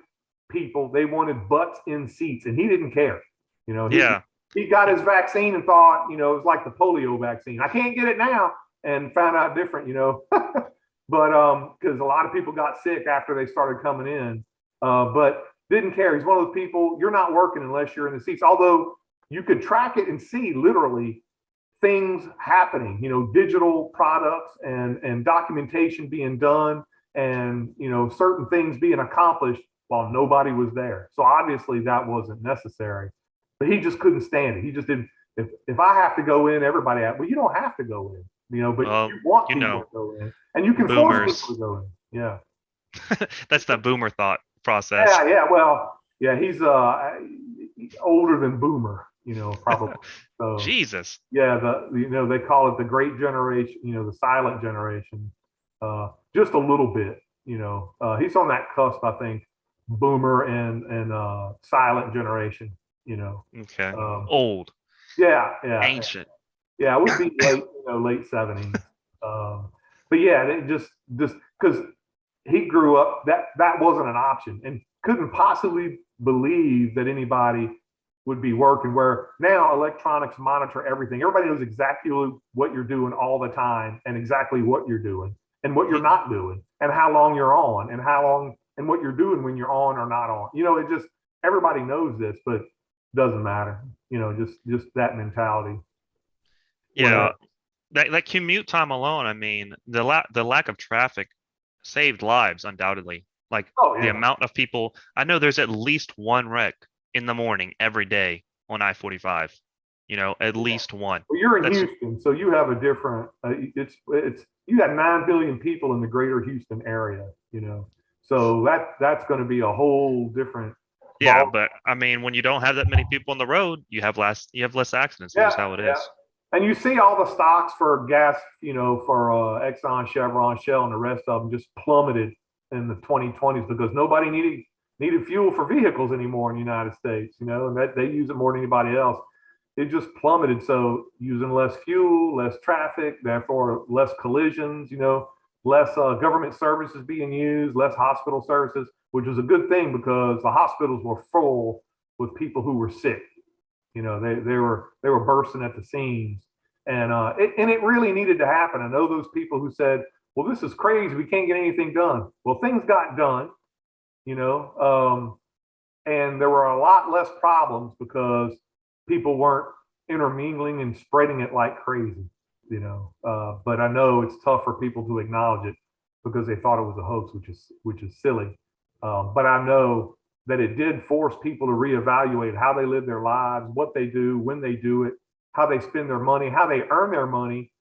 people. They wanted butts in seats, and he didn't care. You know, he Yeah. he got his vaccine and thought, it was like the polio vaccine. I can't get it now, and found out different. But because a lot of people got sick after they started coming in, but didn't care. He's one of those people. You're not working unless you're in the seats. Although you could track it and see literally things happening. Digital products and documentation being done, and certain things being accomplished while nobody was there. So obviously that wasn't necessary. But he just couldn't stand it. He just didn't. If I have to go in, everybody. Well, you don't have to go in. But Well, you want you people know, to go in, and you can force people boomers. to go in. Yeah, That's the boomer thought process. yeah. Well, yeah. He's older than Boomer. Probably. So Jesus. yeah, they call it the Great Generation. The silent generation. Just a little bit. He's on that cusp, I think. Boomer and silent generation. You know. Okay. Um, Old, yeah, yeah. ancient. Yeah, it would be late '70s. Um, but yeah, it just because he grew up, that wasn't an option, and couldn't possibly believe that anybody would be working. Where now electronics monitor everything. Everybody knows exactly what you're doing all the time, and exactly what you're doing, and what you're not doing, and how long you're on, and how long, and what you're doing when you're on or not on. It just everybody knows this, but doesn't matter. Just that mentality. Yeah, Where that commute time alone, I mean, the lack of traffic saved lives undoubtedly. Like oh the yeah. amount of people, I know there's at least one wreck in the morning every day on I-45. At least one. Well, you're in That's Houston, so you have a different. It's you got 9 billion people in the greater Houston area. So that's going to be a whole different Yeah, ball. but I mean, when you don't have that many people on the road, you have less accidents. It's Yeah, just how it yeah, is. And you see all the stocks for gas, for Exxon, Chevron, Shell, and the rest of them just plummeted in the 2020s because nobody needed fuel for vehicles anymore in the United States, and that they use it more than anybody else. It just plummeted. So using less fuel, less traffic, therefore less collisions, less government services being used, less hospital services, which was a good thing because the hospitals were full with people who were sick. They were bursting at the seams, and it really needed to happen. I know those people who said, "Well, this is crazy. We can't get anything done." Well, things got done, you know, and there were a lot less problems because people weren't intermingling and spreading it like crazy. But I know it's tough for people to acknowledge it because they thought it was a hoax, which is silly. But I know that it did force people to reevaluate how they live their lives, what they do, when they do it, how they spend their money, how they earn their money,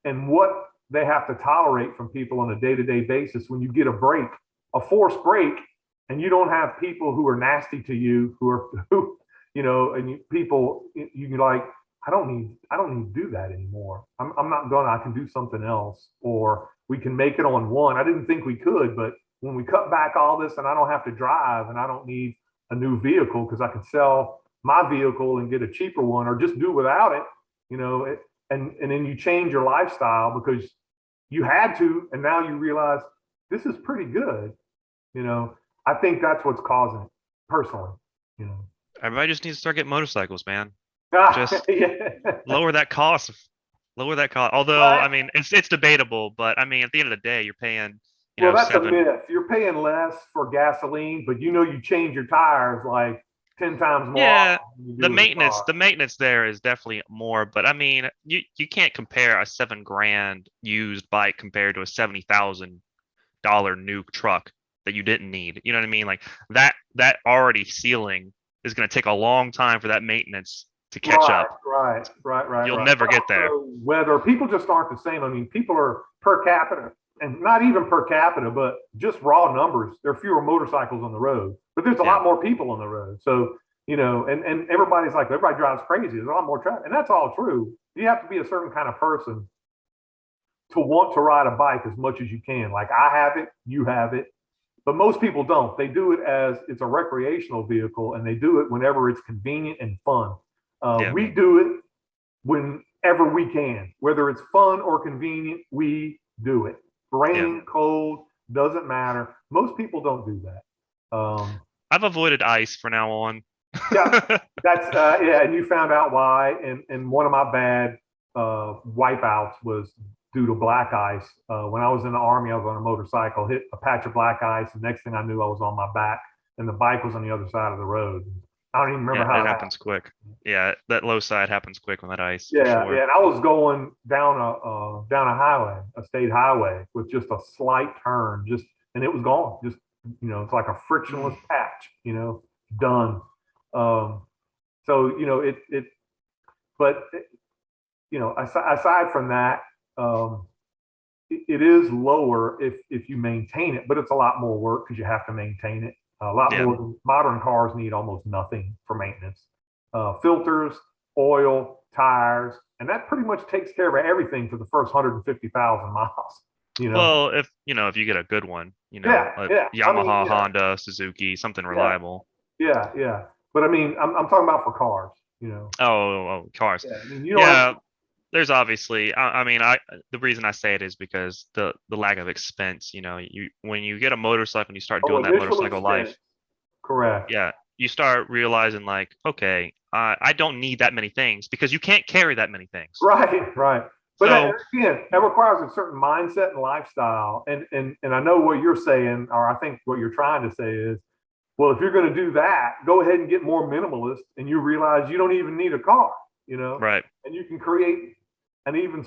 and what they have to tolerate from people on a day-to-day basis when you get a break, a forced break, and you don't have people who are nasty to you, and people you like, I don't need to do that anymore. I'm not gonna. I can do something else, or we can make it on one. I didn't think we could, but when we cut back all this, and I don't have to drive, and I don't need a new vehicle because I can sell my vehicle and get a cheaper one, or just do without it. And then you change your lifestyle because you had to, and now you realize this is pretty good. I think that's what's causing it, personally. You know. Everybody just needs to start getting motorcycles, man. Just Yeah. lower that cost. Lower that cost. Although, I Right. mean, it's debatable, but I mean, at the end of the day, you're paying, Well, that's a seven. myth. You're paying less for gasoline, but you change your tires like 10 times more Yeah, often than you do with a car. the maintenance there is definitely more, but I mean, you can't compare a 7 grand used bike compared to a $70,000 new truck that you didn't need. You know what I mean? Like that already ceiling is going to take a long time for that maintenance to catch Right, up. right, right, right, You'll right. never But get there. also, whether people just aren't the same. I mean, people are per capita, and not even per capita, but just raw numbers. There are fewer motorcycles on the road, but there's a Yeah. lot more people on the road. So, and everybody drives crazy. There's a lot more traffic, and that's all true. You have to be a certain kind of person to want to ride a bike as much as you can. Like I have it, you have it, but most people don't. They do it as it's a recreational vehicle, and they do it whenever it's convenient and fun. Yeah. We do it whenever we can, whether it's fun or convenient. We do it. Yeah. Rain, cold, doesn't matter. Most people don't do that. I've avoided ice for now on. Yeah, that's yeah. And you found out why. And one of my bad wipeouts was due to black ice. When I was in the army, I was on a motorcycle, hit a patch of black ice, and next thing I knew, I was on my back, and the bike was on the other side of the road. I don't even remember Yeah, how it it happened. happens quick. Yeah, that low side happens quick on that ice for Yeah, sure. yeah. And I was going down a highway, a state highway, with just a slight turn, and it was gone. Just it's like a frictionless patch. Done. Um, so but aside from that, it is lower if you maintain it, but it's a lot more work because you have to maintain it. A lot Yeah. more than modern cars need almost nothing for maintenance. Filters, oil, tires, and that pretty much takes care of everything for the first 150,000 miles. You know, Well, if you get a good one, yeah, a yeah. I mean, Yamaha, yeah, Honda, Suzuki, something yeah, reliable. yeah, yeah. But I mean, I'm talking about for cars. Oh, cars. Yeah. I mean, you don't have Yeah, there's obviously. I mean, the reason I say it is because the lack of expense. You when you get a motorcycle and you start doing that initial motorcycle expense. life, Correct. yeah, you start realizing like, okay, I don't need that many things because you can't carry that many things. Right, right. But So again, that requires a certain mindset and lifestyle. And I know what you're saying, or I think what you're trying to say is, well, if you're going to do that, go ahead and get more minimalist, and you realize you don't even need a car, right. and you can create an even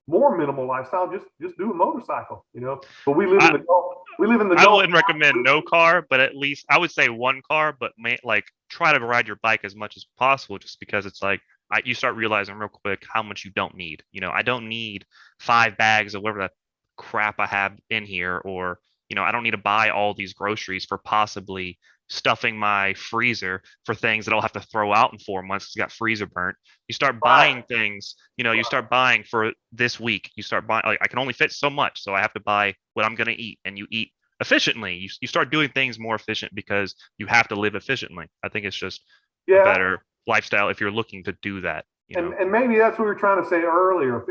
more minimal lifestyle. Just do a motorcycle. But I we live in the I Gulf. wouldn't recommend no car, but at least I would say one car, but like try to ride your bike as much as possible, just because it's like you start realizing real quick how much you don't need. I don't need 5 bags of whatever the crap I have in here, or I don't need to buy all these groceries for possibly stuffing my freezer for things that I'll have to throw out in 4 months because it got freezer burnt. You start Right. buying things, you Right. start buying for this week. You start buying, like, I can only fit so much, so I have to buy what I'm going to eat, and you eat efficiently. You start doing things more efficient because you have to live efficiently. I think it's just a Yeah. better lifestyle if you're looking to do that. And maybe that's what we were trying to say earlier.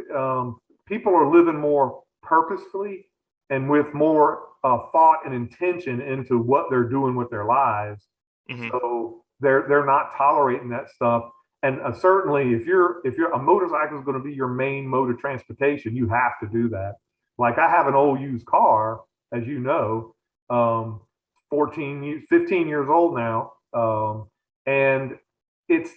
People are living more purposefully and with more thought and intention into what they're doing with their lives. Hmm. So they're not tolerating that stuff. And certainly, if you're a motorcycle is going to be your main mode of transportation, you have to do that. Like I have an old used car, as you know, um, 15 years old now, and it's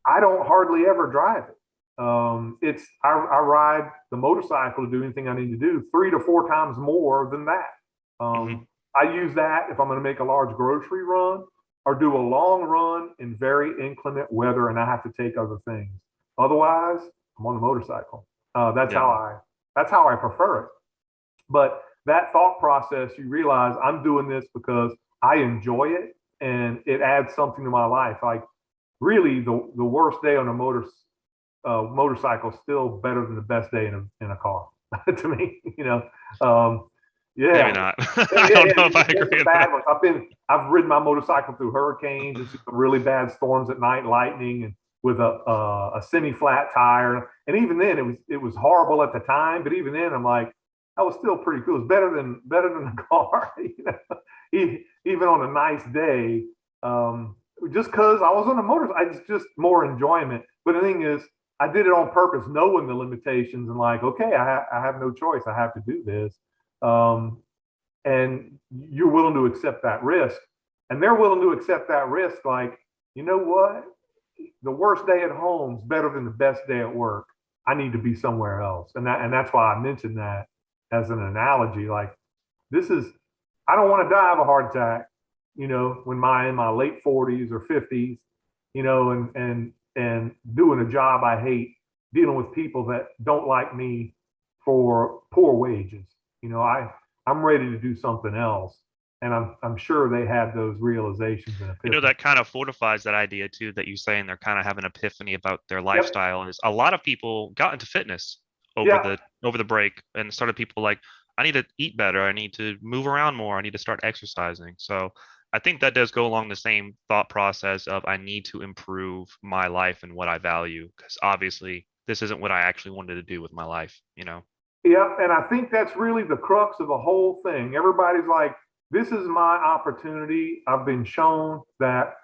I don't hardly ever drive it. I ride the motorcycle to do anything I need to do 3 to 4 times more than that. Hmm. I use that if I'm going to make a large grocery run or do a long run in very inclement weather and I have to take other things. Otherwise, I'm on the motorcycle. That's Yeah. how I prefer it. But that thought process, you realize I'm doing this because I enjoy it and it adds something to my life. Like really, the worst day on a motorcycle is still better than the best day in a car to me. Maybe Yeah, not. yeah, I yeah, don't yeah. know if I There's agree some with that. bad ones. I've ridden my motorcycle through hurricanes and some really bad storms at night, lightning, and with a semi-flat tire. And even then, it was horrible at the time. But even then, I'm like, that was still pretty cool. It's better than the car. Even on a nice day, just because I was on a motorcycle, it's just more enjoyment. But the thing is, I did it on purpose, knowing the limitations and like, okay, I have no choice. I have to do this. Um, and you're willing to accept that risk. And they're willing to accept that risk. Like, you know what? The worst day at home is better than the best day at work. I need to be somewhere else. And that's why I mentioned that as an analogy. Like, this is, I don't want to die of a heart attack, when in my late 40s or 50s, and doing a job I hate, dealing with people that don't like me for poor wages. I'm ready to do something else. And I'm sure they had those realizations and epiphanies. That kind of fortifies that idea too, that you saying they're kind of having an epiphany about their Yep. lifestyle. Is a lot of people got into fitness over Yeah. the break and started people like, I need to eat better, I need to move around more, I need to start exercising. So I think that does go along the same thought process of I need to improve my life and what I value, because obviously this isn't what I actually wanted to do with my life. Yeah, and I think that's really the crux of the whole thing. Everybody's like, this is my opportunity. I've been shown that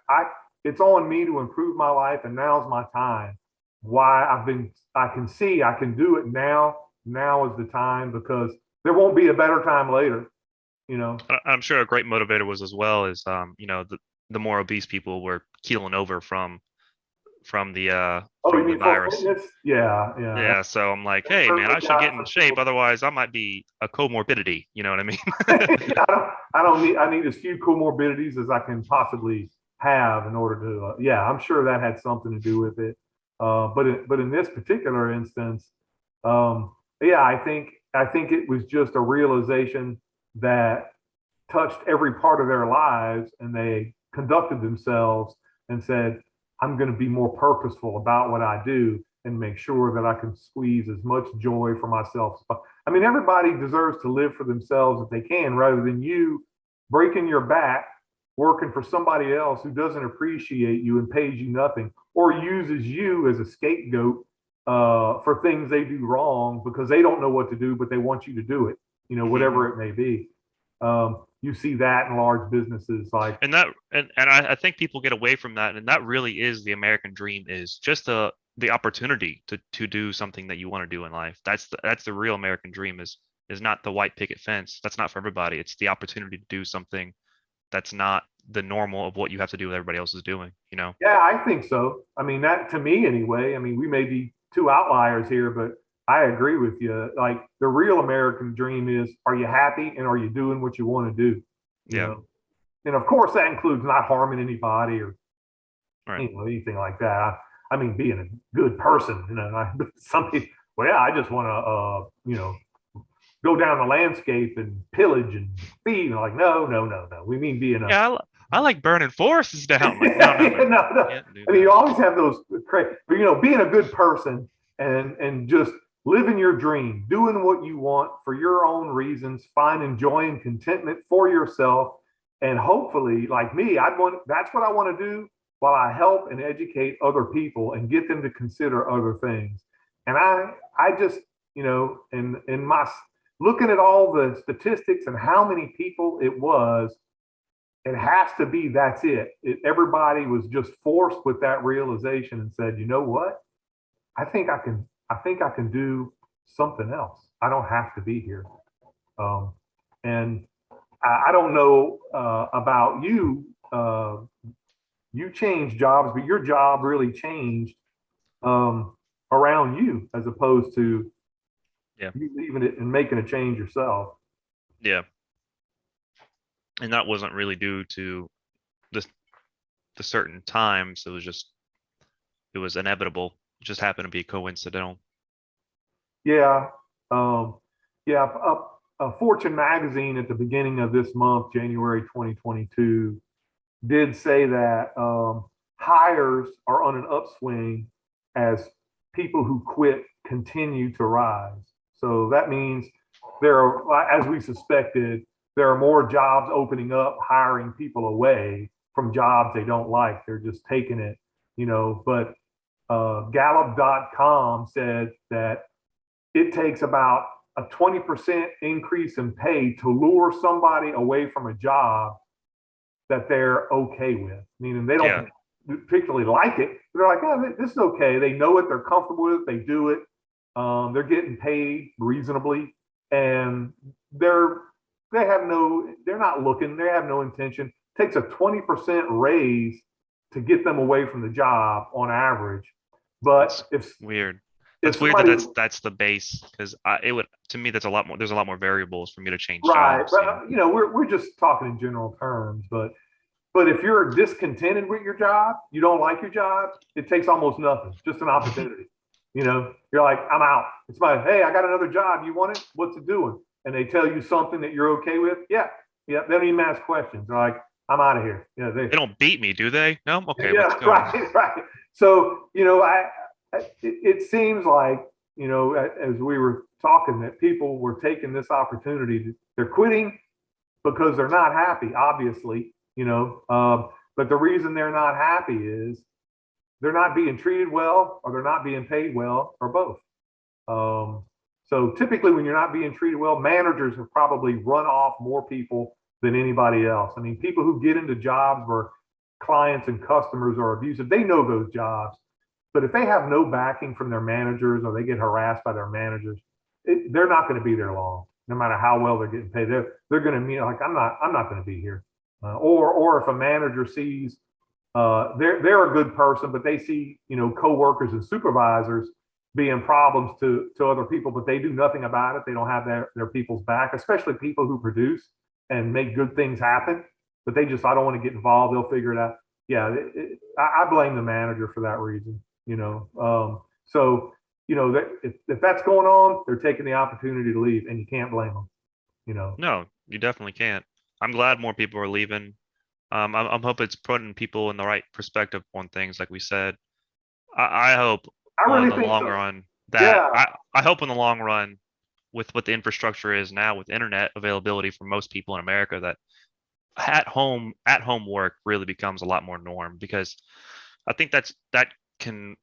it's on me to improve my life, and now's my time. I can see I can do it now. Now is the time because there won't be a better time later, you know. I'm sure a great motivator was as well is the more obese people were keeling over from the Oh, you from the mean for virus. fitness? Yeah, yeah. Yeah, so I'm like, That hey man, certainly I should got get in some shape, people. otherwise I might be a comorbidity. You know what I mean? I need as few comorbidities as I can possibly have in order to, yeah, I'm sure that had something to do with it. But in this particular instance, yeah, I think it was just a realization that touched every part of their lives and they conducted themselves and said, I'm going to be more purposeful about what I do and make sure that I can squeeze as much joy for myself. I mean, everybody deserves to live for themselves if they can, rather than you breaking your back working for somebody else who doesn't appreciate you and pays you nothing or uses you as a scapegoat for things they do wrong because they don't know what to do, but they want you to do it, Hmm. whatever it may be. You see that in large businesses like, And I think people get away from that, and that really is the American dream, is just the opportunity to do something that you want to do in life. That's the real American dream, is not the white picket fence. That's not for everybody. It's the opportunity to do something that's not the normal of what you have to do what everybody else is doing. yeah, I think so. I mean, that to me anyway. I mean, we may be two outliers here, but I agree with you. Like the real American dream is, are you happy and are you doing what you want to do? You Yeah. know, and of course that includes not harming anybody or Right. anything like that. I mean, being a good person. Some people, well, yeah, I just want to, go down the landscape and pillage and feed. And like, no, no, no, no. We mean being a Yeah, I like burning forests down. Like, no, no, no, No, no, no. can't do I mean, you that. always have those crazy, but being a good person and just living your dream, doing what you want for your own reasons, finding joy and contentment for yourself, and hopefully, like me, that's what I want to do while I help and educate other people and get them to consider other things. And I just, in my looking at all the statistics and how many people it has to be that's everybody was just forced with that realization and said, you know what? I think I can do something else. I don't have to be here. Um, and I don't know about you. You changed jobs, but your job really changed around you as opposed to Yeah, you leaving it and making a change yourself. yeah, and that wasn't really due to the the certain times. It was inevitable. It just happened to be coincidental. Yeah. Um, yeah. Fortune magazine at the beginning of this month, January 2022, did say that hires are on an upswing as people who quit continue to rise. So that means there are, as we suspected, there are more jobs opening up, hiring people away from jobs they don't like. They're just taking it, But Gallup.com said that it takes about a 20% increase in pay to lure somebody away from a job that they're okay with, meaning they Yeah, don't particularly like it. They're like, oh, this is okay. They know it. They're comfortable with it. They do it. They're getting paid reasonably, and they're not looking. They have no intention. It takes a 20% raise to get them away from the job on average. But that's weird. if That's weird that somebody that's the base because it would to me that's a lot more. There's a lot more variables for me to change right, jobs. but You know. we're just talking in general terms, but if you're discontented with your job, you don't like your job, it takes almost nothing, just an opportunity. You're like, I'm out. It's my, hey, I got another job. You want it? What's it doing? And they tell you something that you're okay with. Yeah. Yeah. They don't even ask questions. They're like, I'm out of here. They don't beat me, do they? No. Okay, let's Yeah, go. right, right. So, it seems like, as we were talking, that people were taking this opportunity. They're quitting because they're not happy, obviously, but the reason they're not happy is they're not being treated well or they're not being paid well or both. Um, so typically, when you're not being treated well, managers have probably run off more people than anybody else. I mean, people who get into jobs where clients and customers are abusive, they know those jobs. But if they have no backing from their managers or they get harassed by their managers, they're not going to be there long, no matter how well they're getting paid. They're going to be like, I'm not going to be here. Or if a manager sees they're a good person, but they see coworkers and supervisors being problems to other people, but they do nothing about it. They don't have their people's back, especially people who produce and make good things happen. But they just, I don't want to get involved. They'll figure it out. Yeah, I blame the manager for that reason. So that if that's going on, they're taking the opportunity to leave, and you can't blame them. You know, No, you definitely can't. I'm glad more people are leaving. I'm hope it's putting people in the right perspective on things, like we said. I hope I on really the think long so. run that Yeah, I hope in the long run with what the infrastructure is now with internet availability for most people in America that at home work really becomes a lot more norm because I think can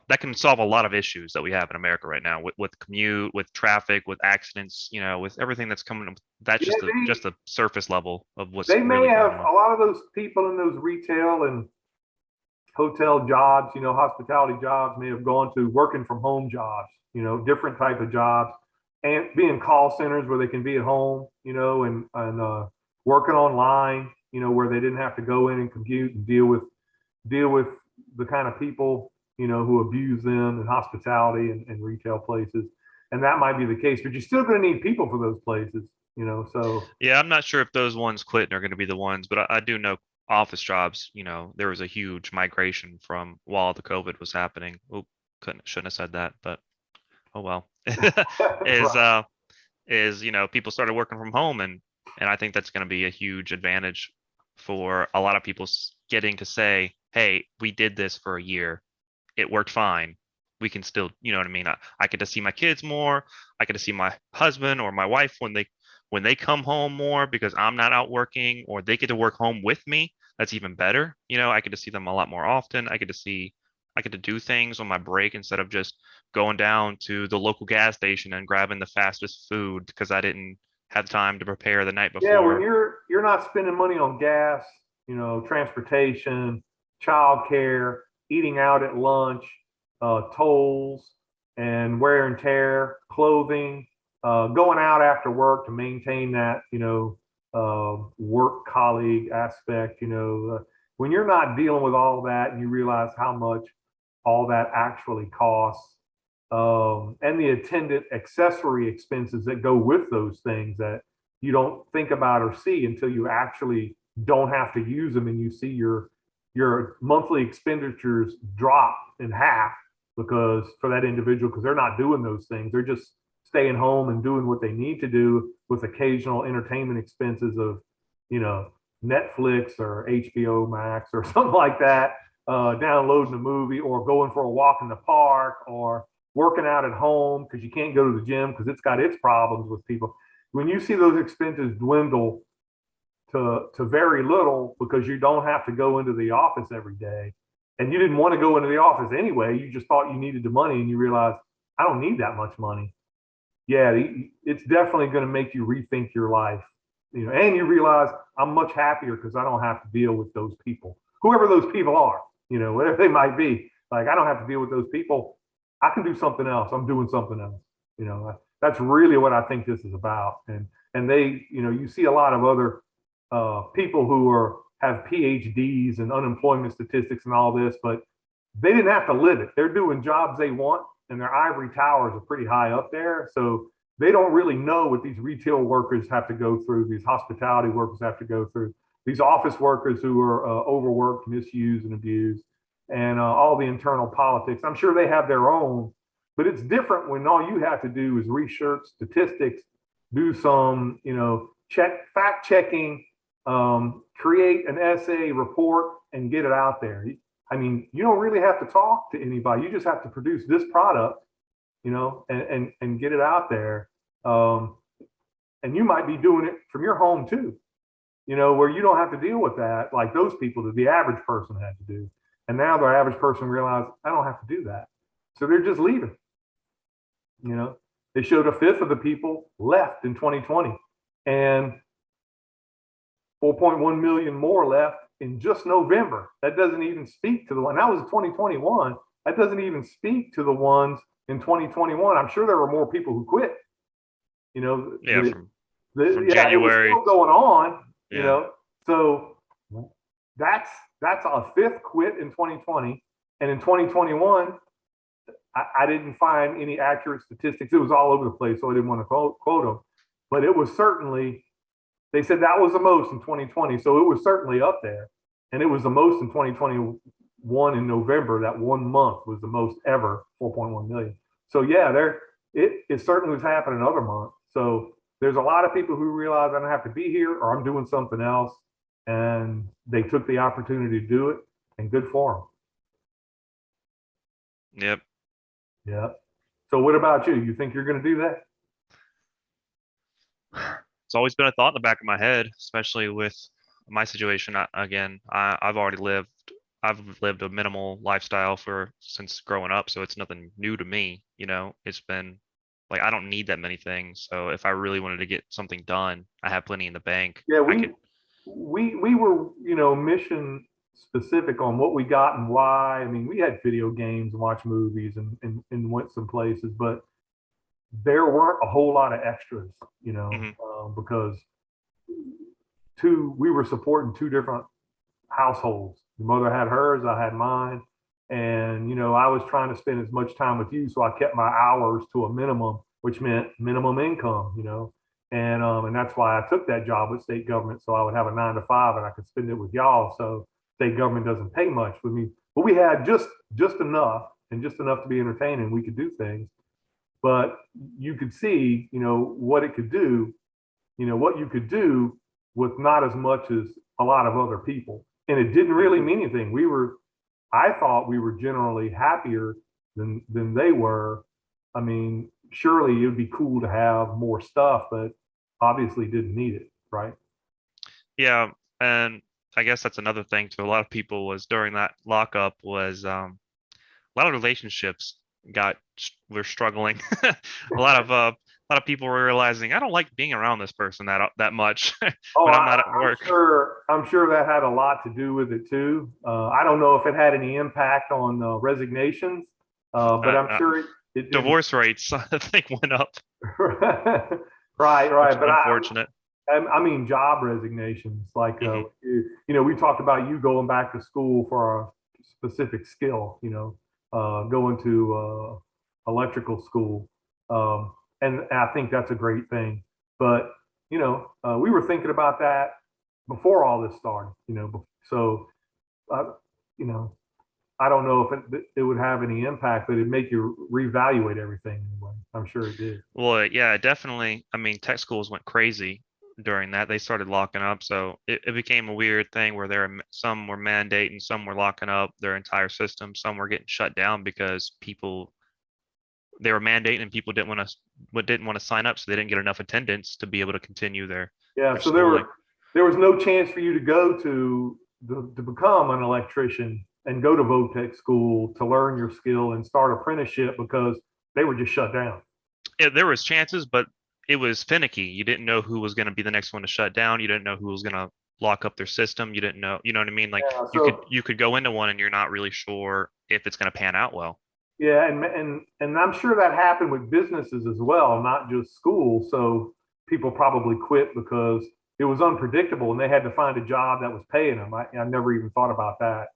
that can solve a lot of issues that we have in America right now with commute, with traffic, with accidents, with everything that's coming up. That's yeah. just the surface level of what's They may really have going a on. lot of those people in those retail and hotel jobs, hospitality jobs may have gone to working from home jobs, different type of jobs, and being call centers where they can be at home, and working online, where they didn't have to go in and compute and deal with the kind of people, who abuse them in hospitality and retail places. And that might be the case, but you're still going to need people for those places, so Yeah, I'm not sure if those ones quitting are going to be the ones, but I do know office jobs, there was a huge migration from while the COVID was happening. Oh, shouldn't have said that, but oh well. Is right. people started working from home and I think that's going to be a huge advantage for a lot of people getting to say, hey, we did this for a year, it worked fine. We can still, you know what I mean? I get to see my kids more. I get to see my husband or my wife when they come home more because I'm not out working, or they get to work home with me. That's even better. I get to see them a lot more often. I get to do things on my break instead of just going down to the local gas station and grabbing the fastest food because I didn't have time to prepare the night Yeah, when before. you're not spending money on gas, transportation, childcare, eating out at lunch, tolls and wear and tear, clothing, going out after work to maintain that, work colleague aspect, when you're not dealing with all that and you realize how much all that actually costs, and the attendant accessory expenses that go with those things that you don't think about or see until you actually don't have to use them, and you see your monthly expenditures drop in half because for that individual, because they're not doing those things, they're just staying home and doing what they need to do with occasional entertainment expenses of Netflix or HBO Max or something like that, downloading a movie or going for a walk in the park or working out at home because you can't go to the gym because it's got its problems with people. When you see those expenses dwindle to very little because you don't have to go into the office every day, and you didn't want to go into the office anyway, you just thought you needed the money, and you realize I don't need that much money. Yeah, it's definitely going to make you rethink your life, and you realize I'm much happier because I don't have to deal with those people, whoever those people are, whatever they might be. Like, I don't have to deal with those people. I can do something else. I'm doing something else. That's really what I think this is about. And they, you see a lot of other people who have PhDs and unemployment statistics and all this, but they didn't have to live it. They're doing jobs they want, and their ivory towers are pretty high up there. So they don't really know what these retail workers have to go through, these hospitality workers have to go through, these office workers who are overworked, misused, and abused, and all the internal politics. I'm sure they have their own, but it's different when all you have to do is research statistics, do some, fact checking, create an essay report, and get it out there. I mean, you don't really have to talk to anybody. You just have to produce this product, and get it out there. Um, and you might be doing it from your home too, where you don't have to deal with that like those people that the average person had to do. And now the average person realized I don't have to do that. So they're just leaving. They showed a fifth of the people left in 2020 and 4.1 million more left in just November. That doesn't even speak to the one that was 2021. That doesn't even speak to the ones in 2021. I'm sure there were more people who quit. Yeah, from Yeah, it was January. still going on. Yeah. So that's a fifth quit in 2020, and in 2021, I didn't find any accurate statistics. It was all over the place, so I didn't want to quote them. But it was certainly, they said that was the most in 2020, so it was certainly up there, and it was the most in 2021 in November. That 1 month was the most ever, 4.1 million. So yeah, it certainly was happening other months. So there's a lot of people who realize I don't have to be here or I'm doing something else, and they took the opportunity to do it, and good for Yep. them. Yeah. So what about you? You think you're going to do that? It's always been a thought in the back of my head, especially with my situation. I've lived a minimal lifestyle for since growing up, so it's nothing new to me. It's been like I don't need that many things. So if I really wanted to get something done, I have plenty in the bank. Yeah, I could. we were, mission specific on what we got and why. I mean, we had video games and watched movies and went some places, but there weren't a whole lot of extras, Mhm. because we were supporting two different households. Your mother had hers, I had mine. And, I was trying to spend as much time with you. So I kept my hours to a minimum, which meant minimum income, and that's why I took that job with state government. So I would have a 9 to 5 and I could spend it with y'all. So state government doesn't pay much with me, but we had just enough and just enough to be entertaining. We could do things, but you could see, what it could do, what you could do with not as much as a lot of other people. And it didn't really mean anything. I thought we were generally happier than they were. I mean, surely it would be cool to have more stuff, but obviously didn't need it, right? Yeah, and I guess that's another thing to a lot of people was during that lockup was a lot of relationships were struggling. A lot of people were realizing I don't like being around this person that much Oh, when I'm not at I'm work. sure. I'm sure that had a lot to do with it too. I don't know if it had any impact on resignations, but Uh, I'm uh, sure it Divorce rates I think went up, right, which right. is But unfortunate. I mean, job resignations. Like, Hmm. we talked about you going back to school for a specific skill. Going to electrical school, and I think that's a great thing. But we were thinking about that before all this started. So uh, you know, I don't know if it would have any impact, but it'd make you reevaluate everything anyway. I'm sure it did. Well, yeah, definitely. I mean, tech schools went crazy during that. They started locking up, so it became a weird thing where some were mandating, some were locking up their entire system, some were getting shut down because people they were mandating and people didn't want to sign up, so they didn't get enough attendance to be able to continue Yeah, their so schooling. there was no chance for you to go to become an electrician and go to Votech school to learn your skill and start apprenticeship because they were just shut down. There was chances, but it was finicky. You didn't know who was going to be the next one to shut down. You didn't know who was going to lock up their system. You didn't know, you know what I mean? Like Yeah, you could go into one and you're not really sure if it's going to pan out well. yeah, and I'm sure that happened with businesses as well, not just school. So people probably quit because it was unpredictable and they had to find a job that was paying them. I never even thought about that.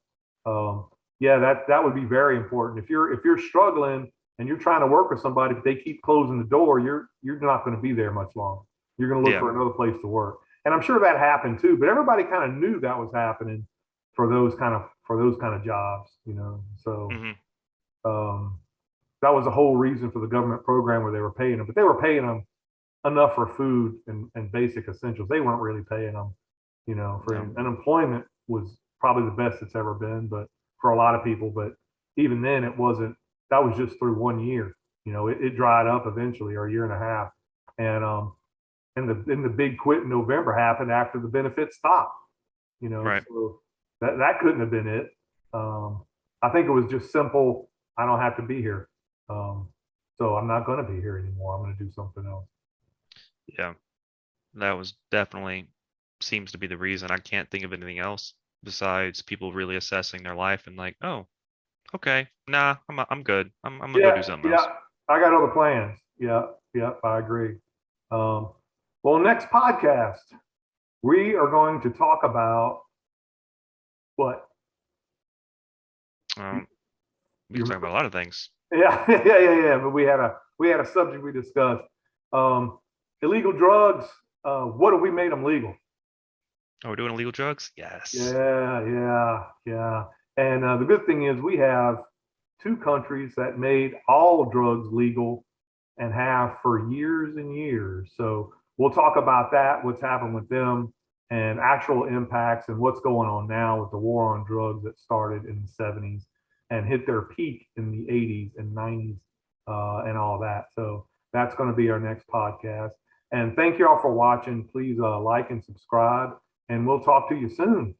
Yeah, that would be very important. If you're struggling and you're trying to work with somebody, but they keep closing the door, you're not going to be there much longer. You're going to look Yeah, for another place to work. And I'm sure that happened too. But everybody kind of knew that was happening for those kind of jobs. So hmm um, that was the whole reason for the government program where they were paying them. But they were paying them enough for food and basic essentials. They weren't really paying them, for no, unemployment was probably the best it's ever been, but for a lot of people. But even then, it wasn't. That was just through 1 year. It dried up eventually, or a year and a half, and the big quit in November happened after the benefits stopped. right. So that couldn't have been it. I think it was just simple. I don't have to be here, so I'm not going to be here anymore. I'm going to do something else. Yeah, that was definitely seems to be the reason. I can't think of anything else besides people really assessing their life and like, oh, okay, nah, I'm good. I'm gonna go Yeah, do something yeah. else. I got other plans. Yeah, yeah. I agree. Um, well, next podcast we are going to talk about what you, Um, we you can talk about remember? a lot of things. Yeah, yeah. But we had a subject we discussed. Um, Illegal drugs. What if we made them legal? Oh, we're doing illegal drugs? Yes. Yeah, yeah, yeah. And the good thing is we have two countries that made all drugs legal and have for years and years. So we'll talk about that, what's happened with them, and actual impacts and what's going on now with the war on drugs that started in the 70s and hit their peak in the 80s and 90s and all that. So that's going to be our next podcast. And thank you all for watching. Please like and subscribe, and we'll talk to you soon.